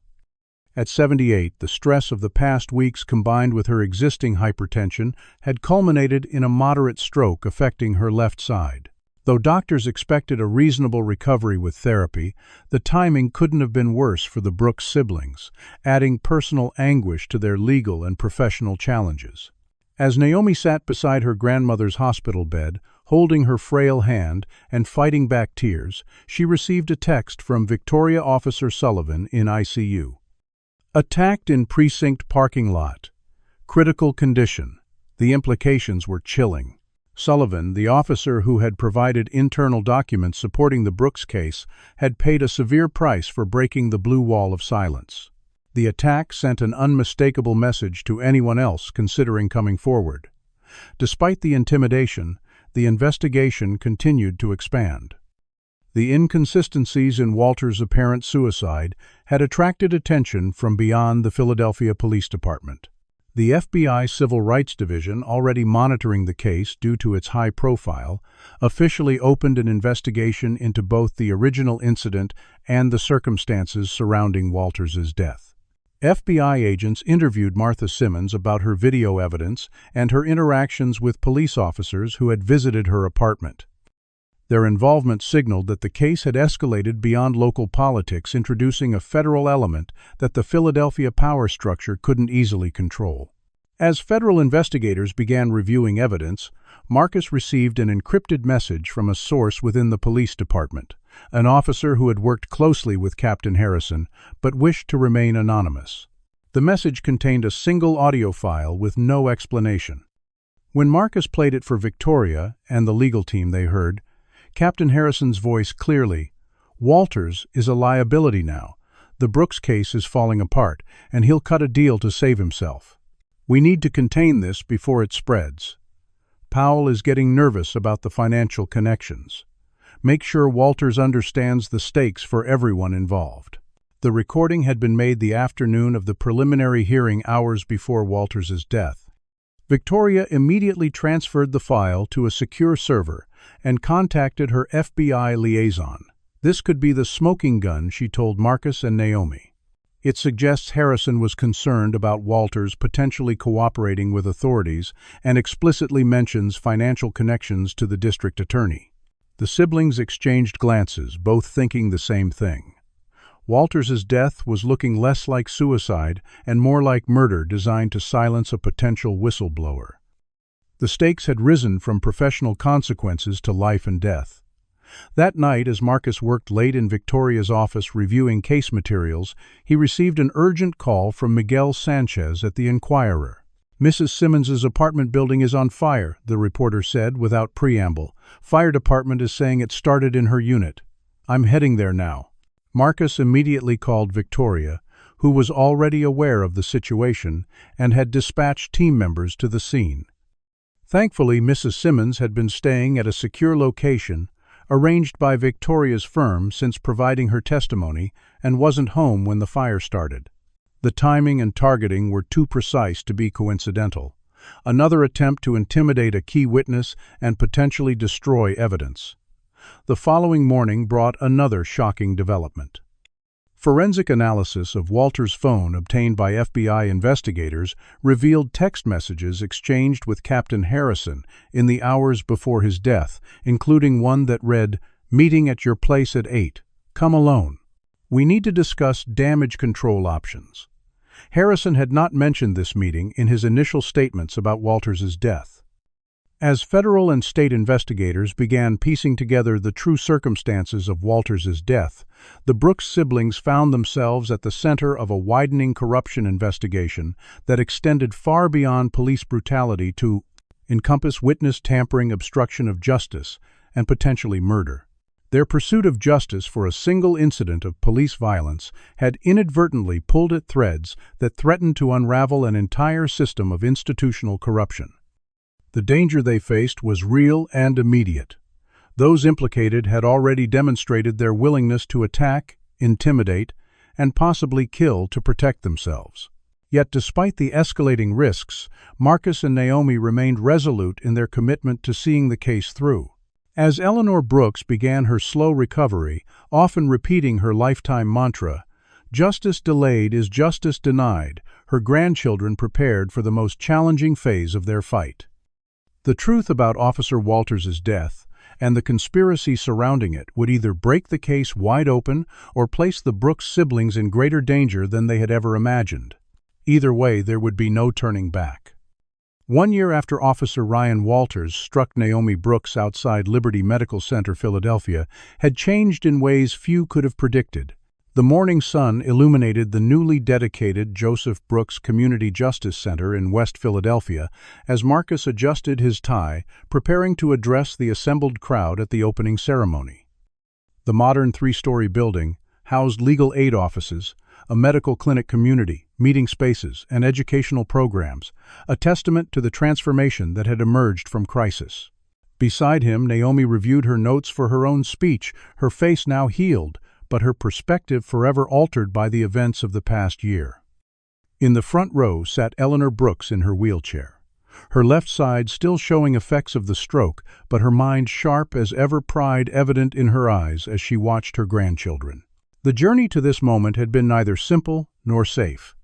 At 78, the stress of the past weeks combined with her existing hypertension had culminated in a moderate stroke affecting her left side. Though doctors expected a reasonable recovery with therapy, the timing couldn't have been worse for the Brooks siblings, adding personal anguish to their legal and professional challenges. As Naomi sat beside her grandmother's hospital bed, holding her frail hand and fighting back tears, she received a text from Victoria Officer Sullivan in ICU. "Attacked in precinct parking lot. Critical condition." The implications were chilling. Sullivan, the officer who had provided internal documents supporting the Brooks case, had paid a severe price for breaking the blue wall of silence. The attack sent an unmistakable message to anyone else considering coming forward. Despite the intimidation, the investigation continued to expand. The inconsistencies in Walters' apparent suicide had attracted attention from beyond the Philadelphia Police Department. The FBI Civil Rights Division, already monitoring the case due to its high profile, officially opened an investigation into both the original incident and the circumstances surrounding Walters' death. FBI agents interviewed Martha Simmons about her video evidence and her interactions with police officers who had visited her apartment. Their involvement signaled that the case had escalated beyond local politics, introducing a federal element that the Philadelphia power structure couldn't easily control. As federal investigators began reviewing evidence, Marcus received an encrypted message from a source within the police department, an officer who had worked closely with Captain Harrison but wished to remain anonymous. The message contained a single audio file with no explanation. When Marcus played it for Victoria and the legal team, they heard Captain Harrison's voice clearly. "Walters is a liability now. The Brooks case is falling apart, and he'll cut a deal to save himself. We need to contain this before it spreads. Powell is getting nervous about the financial connections. Make sure Walters understands the stakes for everyone involved." The recording had been made the afternoon of the preliminary hearing, hours before Walters' death. Victoria immediately transferred the file to a secure server and contacted her FBI liaison. This could be the smoking gun, she told Marcus and Naomi. It suggests Harrison was concerned about Walters potentially cooperating with authorities and explicitly mentions financial connections to the district attorney. The siblings exchanged glances, both thinking the same thing. Walters' death was looking less like suicide and more like murder designed to silence a potential whistleblower. The stakes had risen from professional consequences to life and death. That night, as Marcus worked late in Victoria's office reviewing case materials, he received an urgent call from Miguel Sanchez at the Enquirer. "Mrs. Simmons's apartment building is on fire," the reporter said without preamble. "Fire department is saying it started in her unit. I'm heading there now." Marcus immediately called Victoria, who was already aware of the situation and had dispatched team members to the scene. Thankfully, Mrs. Simmons had been staying at a secure location arranged by Victoria's firm since providing her testimony and wasn't home when the fire started. The timing and targeting were too precise to be coincidental. another attempt to intimidate a key witness and potentially destroy evidence. The following morning brought another shocking development. Forensic analysis of Walters' phone obtained by FBI investigators revealed text messages exchanged with Captain Harrison in the hours before his death, including one that read, "Meeting at your place at 8. Come alone. We need to discuss damage control options." Harrison had not mentioned this meeting in his initial statements about Walters' death. As federal and state investigators began piecing together the true circumstances of Walters' death, the Brooks siblings found themselves at the center of a widening corruption investigation that extended far beyond police brutality to encompass witness tampering, obstruction of justice, and potentially murder. Their pursuit of justice for a single incident of police violence had inadvertently pulled at threads that threatened to unravel an entire system of institutional corruption. The danger they faced was real and immediate. Those implicated had already demonstrated their willingness to attack, intimidate, and possibly kill to protect themselves. Yet despite the escalating risks, Marcus and Naomi remained resolute in their commitment to seeing the case through. As Eleanor Brooks began her slow recovery, often repeating her lifetime mantra, "Justice delayed is justice denied," her grandchildren prepared for the most challenging phase of their fight. The truth about Officer Walters' death and the conspiracy surrounding it would either break the case wide open or place the Brooks siblings in greater danger than they had ever imagined. Either way, there would be no turning back. 1 year after Officer Ryan Walters struck Naomi Brooks outside Liberty Medical Center, Philadelphia, had changed in ways few could have predicted. The morning sun illuminated the newly dedicated Joseph Brooks Community Justice Center in West Philadelphia as Marcus adjusted his tie, preparing to address the assembled crowd at the opening ceremony. The modern 3-story building housed legal aid offices, a medical clinic community, meeting spaces, and educational programs, a testament to the transformation that had emerged from crisis. Beside him, Naomi reviewed her notes for her own speech, her face now healed, but her perspective forever altered by the events of the past year. In the front row sat Eleanor Brooks in her wheelchair, her left side still showing effects of the stroke, but her mind sharp as ever, pride evident in her eyes as she watched her grandchildren. The journey to this moment had been neither simple nor safe.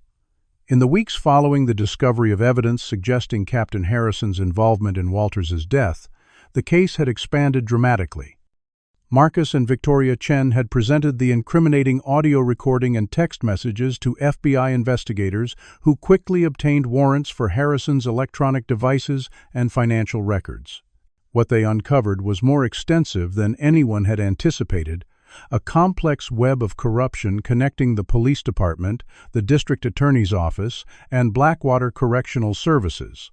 In the weeks following the discovery of evidence suggesting Captain Harrison's involvement in Walters' death, the case had expanded dramatically. Marcus and Victoria Chen had presented the incriminating audio recording and text messages to FBI investigators who quickly obtained warrants for Harrison's electronic devices and financial records. What they uncovered was more extensive than anyone had anticipated, a complex web of corruption connecting the police department, the district attorney's office, and Blackwater Correctional Services.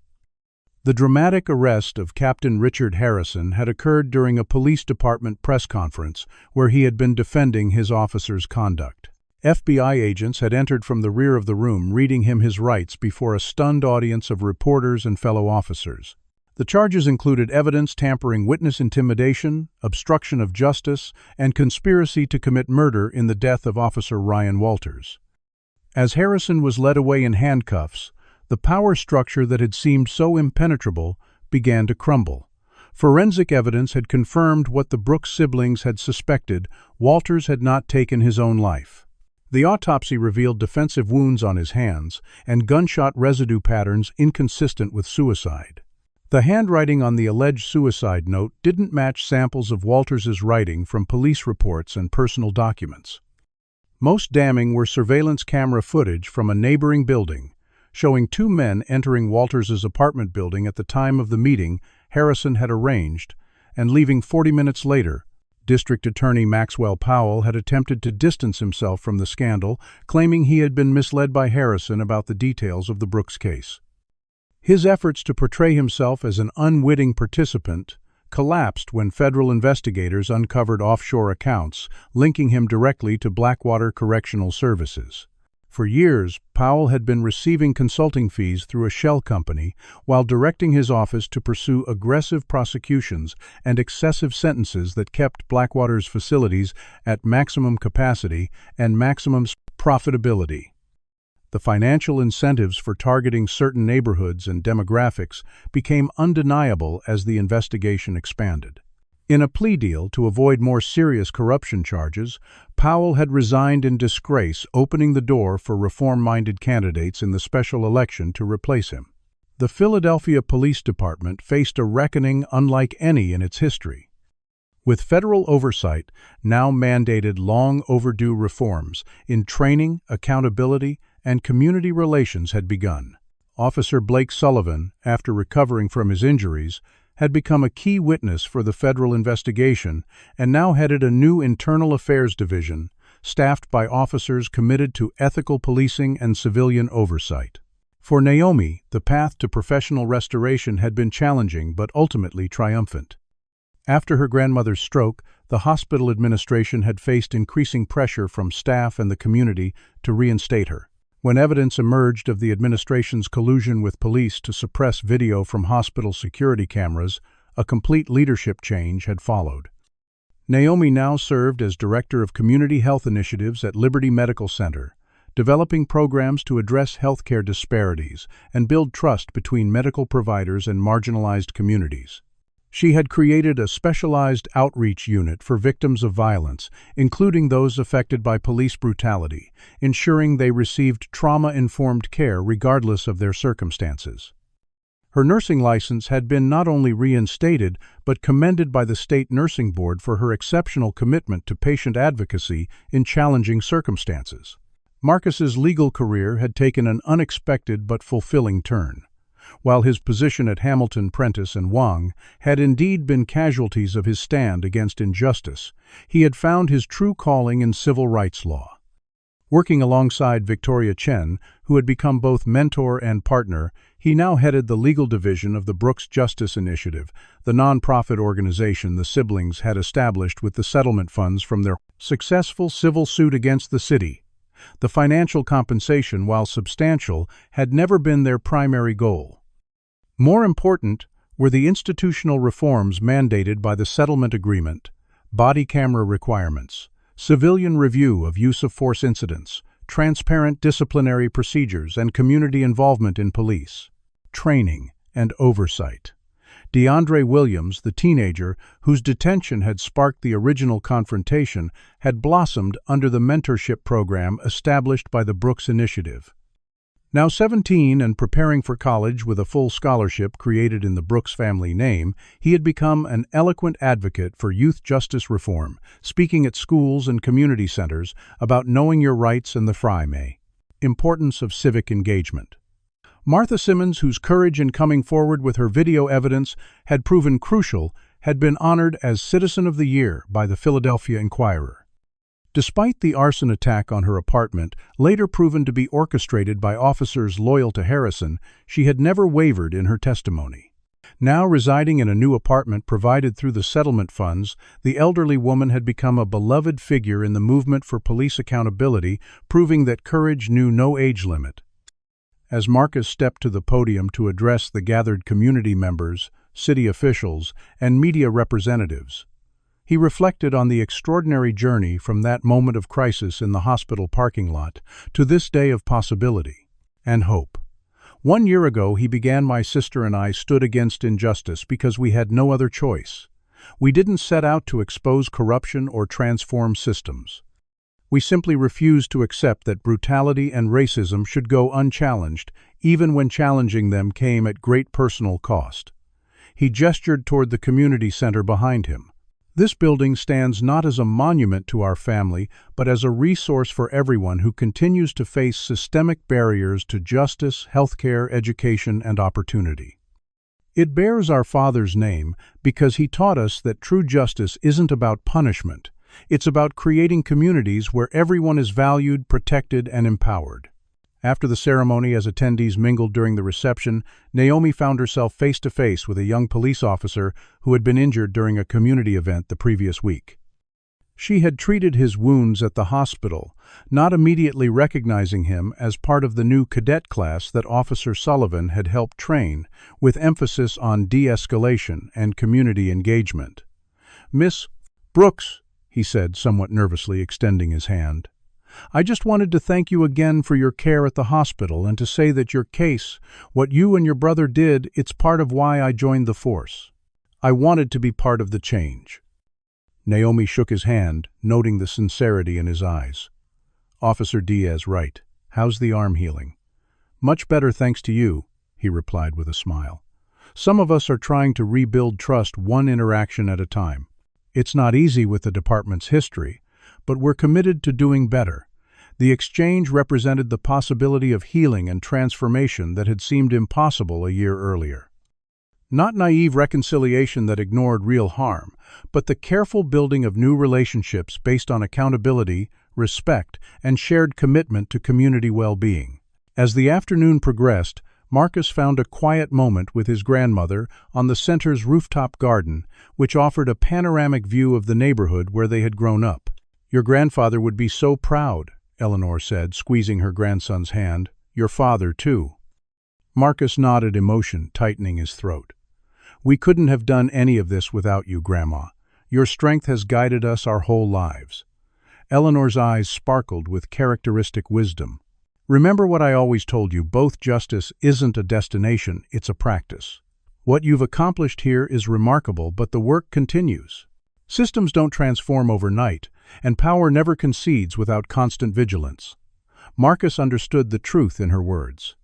The dramatic arrest of Captain Richard Harrison had occurred during a police department press conference where he had been defending his officer's conduct. FBI agents had entered from the rear of the room, reading him his rights before a stunned audience of reporters and fellow officers. The charges included evidence tampering, witness intimidation, obstruction of justice, and conspiracy to commit murder in the death of Officer Ryan Walters. As Harrison was led away in handcuffs, the power structure that had seemed so impenetrable began to crumble. Forensic evidence had confirmed what the Brooks siblings had suspected: Walters had not taken his own life. The autopsy revealed defensive wounds on his hands and gunshot residue patterns inconsistent with suicide. The handwriting on the alleged suicide note didn't match samples of Walters' writing from police reports and personal documents. Most damning were surveillance camera footage from a neighboring building, showing 2 men entering Walters' apartment building at the time of the meeting Harrison had arranged, and leaving 40 minutes later. District Attorney Maxwell Powell had attempted to distance himself from the scandal, claiming he had been misled by Harrison about the details of the Brooks case. His efforts to portray himself as an unwitting participant collapsed when federal investigators uncovered offshore accounts linking him directly to Blackwater Correctional Services. For years, Powell had been receiving consulting fees through a shell company while directing his office to pursue aggressive prosecutions and excessive sentences that kept Blackwater's facilities at maximum capacity and maximum profitability. The financial incentives for targeting certain neighborhoods and demographics became undeniable as the investigation expanded. In a plea deal to avoid more serious corruption charges, Powell had resigned in disgrace, opening the door for reform-minded candidates in the special election to replace him. The Philadelphia Police Department faced a reckoning unlike any in its history. With federal oversight now mandated long overdue reforms in training, accountability, and community relations had begun. Officer Blake Sullivan, after recovering from his injuries, had become a key witness for the federal investigation and now headed a new internal affairs division, staffed by officers committed to ethical policing and civilian oversight. For Naomi, the path to professional restoration had been challenging but ultimately triumphant. After her grandmother's stroke, the hospital administration had faced increasing pressure from staff and the community to reinstate her. When evidence emerged of the administration's collusion with police to suppress video from hospital security cameras, a complete leadership change had followed. Naomi now served as Director of Community Health Initiatives at Liberty Medical Center, developing programs to address healthcare disparities and build trust between medical providers and marginalized communities. She had created a specialized outreach unit for victims of violence, including those affected by police brutality, ensuring they received trauma-informed care regardless of their circumstances. Her nursing license had been not only reinstated, but commended by the state nursing board for her exceptional commitment to patient advocacy in challenging circumstances. Marcus's legal career had taken an unexpected but fulfilling turn. While his position at Hamilton, Prentice and Wang had indeed been casualties of his stand against injustice, he had found his true calling in civil rights law. Working alongside Victoria Chen, who had become both mentor and partner, he now headed the legal division of the Brooks Justice Initiative, the nonprofit organization the siblings had established with the settlement funds from their successful civil suit against the city. The financial compensation, while substantial, had never been their primary goal. More important were the institutional reforms mandated by the settlement agreement, body camera requirements, civilian review of use of force incidents, transparent disciplinary procedures and community involvement in police, training and oversight. DeAndre Williams, the teenager whose detention had sparked the original confrontation, had blossomed under the mentorship program established by the Brooks Initiative. Now 17 and preparing for college with a full scholarship created in the Brooks family name, he had become an eloquent advocate for youth justice reform, speaking at schools and community centers about knowing your rights and the May. Importance of civic engagement. Martha Simmons, whose courage in coming forward with her video evidence had proven crucial, had been honored as Citizen of the Year by the Philadelphia Inquirer. Despite the arson attack on her apartment, later proven to be orchestrated by officers loyal to Harrison, she had never wavered in her testimony. Now residing in a new apartment provided through the settlement funds, the elderly woman had become a beloved figure in the movement for police accountability, proving that courage knew no age limit. As Marcus stepped to the podium to address the gathered community members, city officials, and media representatives, he reflected on the extraordinary journey from that moment of crisis in the hospital parking lot to this day of possibility and hope. 1 year ago, he began, "My sister and I stood against injustice because we had no other choice. We didn't set out to expose corruption or transform systems. We simply refused to accept that brutality and racism should go unchallenged, even when challenging them came at great personal cost." He gestured toward the community center behind him. "This building stands not as a monument to our family, but as a resource for everyone who continues to face systemic barriers to justice, healthcare, education, and opportunity. It bears our Father's name because he taught us that true justice isn't about punishment. It's about creating communities where everyone is valued, protected, and empowered." After the ceremony, as attendees mingled during the reception, Naomi found herself face-to-face with a young police officer who had been injured during a community event the previous week. She had treated his wounds at the hospital, not immediately recognizing him as part of the new cadet class that Officer Sullivan had helped train, with emphasis on de-escalation and community engagement. "Miss Brooks," he said, somewhat nervously extending his hand. I just wanted to thank you again for your care at the hospital and to say that your case, what you and your brother did, it's part of why I joined the force. I wanted to be part of the change." Naomi shook his hand, noting the sincerity in his eyes. "Officer Diaz, right. How's the arm healing?" "Much better thanks to you," he replied with a smile. "Some of us are trying to rebuild trust one interaction at a time. It's not easy with the department's history, but we're committed to doing better." The exchange represented the possibility of healing and transformation that had seemed impossible a year earlier. Not naive reconciliation that ignored real harm, but the careful building of new relationships based on accountability, respect, and shared commitment to community well-being. As the afternoon progressed, Marcus found a quiet moment with his grandmother on the center's rooftop garden, which offered a panoramic view of the neighborhood where they had grown up. "Your grandfather would be so proud," Eleanor said, squeezing her grandson's hand. "Your father, too." Marcus nodded, emotion tightening his throat. "We couldn't have done any of this without you, Grandma. Your strength has guided us our whole lives." Eleanor's eyes sparkled with characteristic wisdom. "Remember what I always told you, both justice isn't a destination, it's a practice. What you've accomplished here is remarkable, but the work continues. Systems don't transform overnight, and power never concedes without constant vigilance." Marcus understood the truth in her words.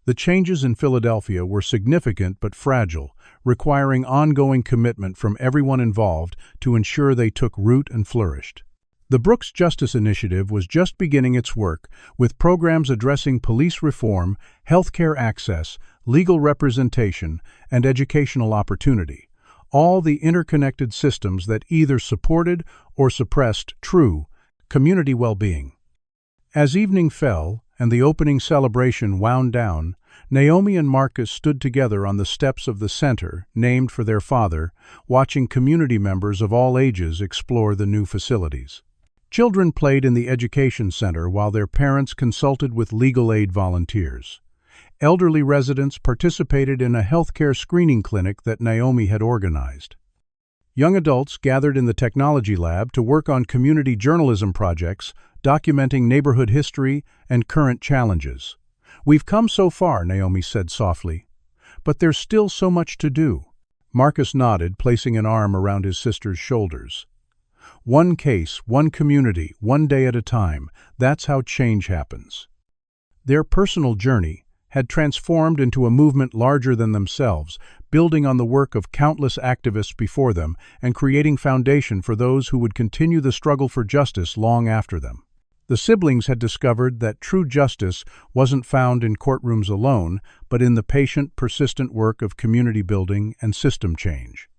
The changes in Philadelphia were significant but fragile, requiring ongoing commitment from everyone involved to ensure they took root and flourished. The Brooks Justice Initiative was just beginning its work, with programs addressing police reform, healthcare access, legal representation, and educational opportunity, all the interconnected systems that either supported or suppressed true community well-being. As evening fell and the opening celebration wound down, Naomi and Marcus stood together on the steps of the center, named for their father, watching community members of all ages explore the new facilities. Children played in the education center while their parents consulted with legal aid volunteers. Elderly residents participated in a healthcare screening clinic that Naomi had organized. Young adults gathered in the technology lab to work on community journalism projects, documenting neighborhood history and current challenges. "We've come so far," Naomi said softly. "But there's still so much to do." Marcus nodded, placing an arm around his sister's shoulders. "One case, one community, one day at a time, that's how change happens." Their personal journey had transformed into a movement larger than themselves, building on the work of countless activists before them and creating foundation for those who would continue the struggle for justice long after them. The siblings had discovered that true justice wasn't found in courtrooms alone, but in the patient, persistent work of community building and system change.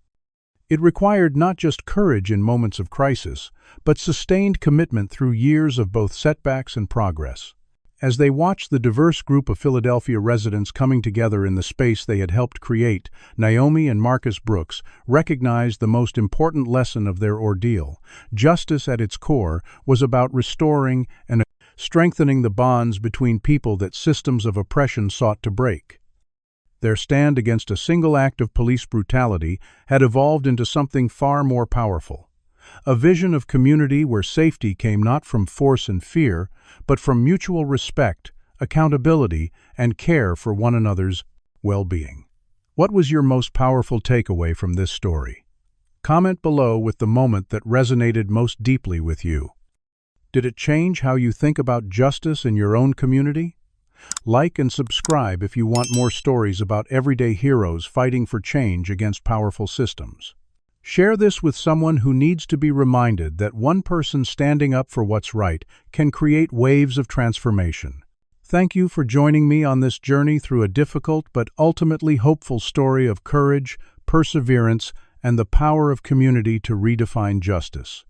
It required not just courage in moments of crisis, but sustained commitment through years of both setbacks and progress. As they watched the diverse group of Philadelphia residents coming together in the space they had helped create, Naomi and Marcus Brooks recognized the most important lesson of their ordeal. Justice at its core was about restoring and strengthening the bonds between people that systems of oppression sought to break. Their stand against a single act of police brutality had evolved into something far more powerful. A vision of community where safety came not from force and fear, but from mutual respect, accountability, and care for one another's well-being. What was your most powerful takeaway from this story? Comment below with the moment that resonated most deeply with you. Did it change how you think about justice in your own community? Like and subscribe if you want more stories about everyday heroes fighting for change against powerful systems. Share this with someone who needs to be reminded that one person standing up for what's right can create waves of transformation. Thank you for joining me on this journey through a difficult but ultimately hopeful story of courage, perseverance, and the power of community to redefine justice.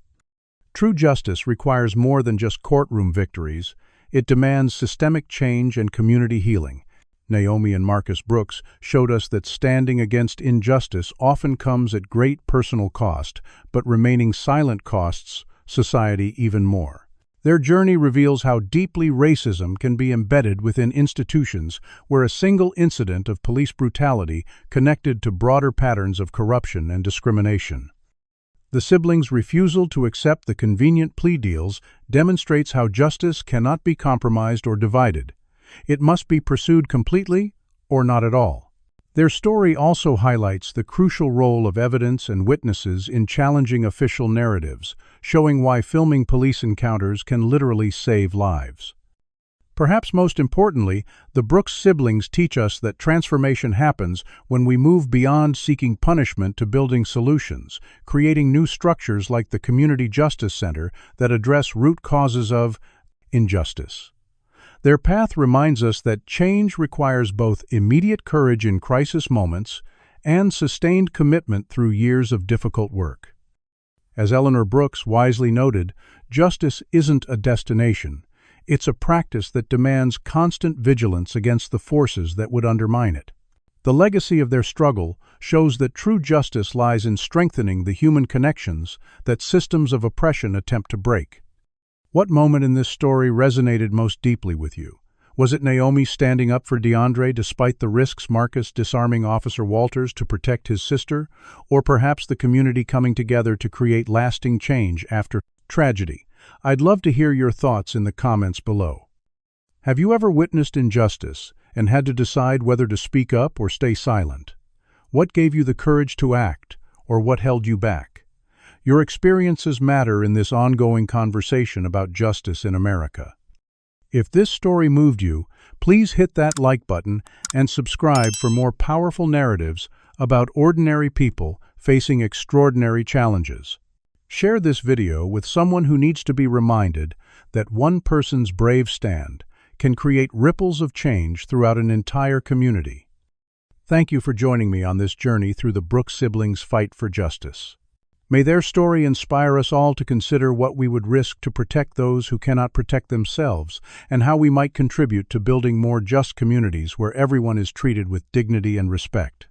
True justice requires more than just courtroom victories. It demands systemic change and community healing. Naomi and Marcus Brooks showed us that standing against injustice often comes at great personal cost, but remaining silent costs society even more. Their journey reveals how deeply racism can be embedded within institutions where a single incident of police brutality connected to broader patterns of corruption and discrimination. The siblings' refusal to accept the convenient plea deals demonstrates how justice cannot be compromised or divided. It must be pursued completely or not at all. Their story also highlights the crucial role of evidence and witnesses in challenging official narratives, showing why filming police encounters can literally save lives. Perhaps most importantly, the Brooks siblings teach us that transformation happens when we move beyond seeking punishment to building solutions, creating new structures like the Community Justice Center that address root causes of injustice. Their path reminds us that change requires both immediate courage in crisis moments and sustained commitment through years of difficult work. As Eleanor Brooks wisely noted, justice isn't a destination. It's a practice that demands constant vigilance against the forces that would undermine it. The legacy of their struggle shows that true justice lies in strengthening the human connections that systems of oppression attempt to break. What moment in this story resonated most deeply with you? Was it Naomi standing up for DeAndre despite the risks Marcus disarming Officer Walters to protect his sister? Or perhaps the community coming together to create lasting change after tragedy? I'd love to hear your thoughts in the comments below. Have you ever witnessed injustice and had to decide whether to speak up or stay silent? What gave you the courage to act, or what held you back? Your experiences matter in this ongoing conversation about justice in America. If this story moved you, please hit that like button and subscribe for more powerful narratives about ordinary people facing extraordinary challenges. Share this video with someone who needs to be reminded that one person's brave stand can create ripples of change throughout an entire community. Thank you for joining me on this journey through the Brooks siblings' fight for justice. May their story inspire us all to consider what we would risk to protect those who cannot protect themselves, and how we might contribute to building more just communities where everyone is treated with dignity and respect.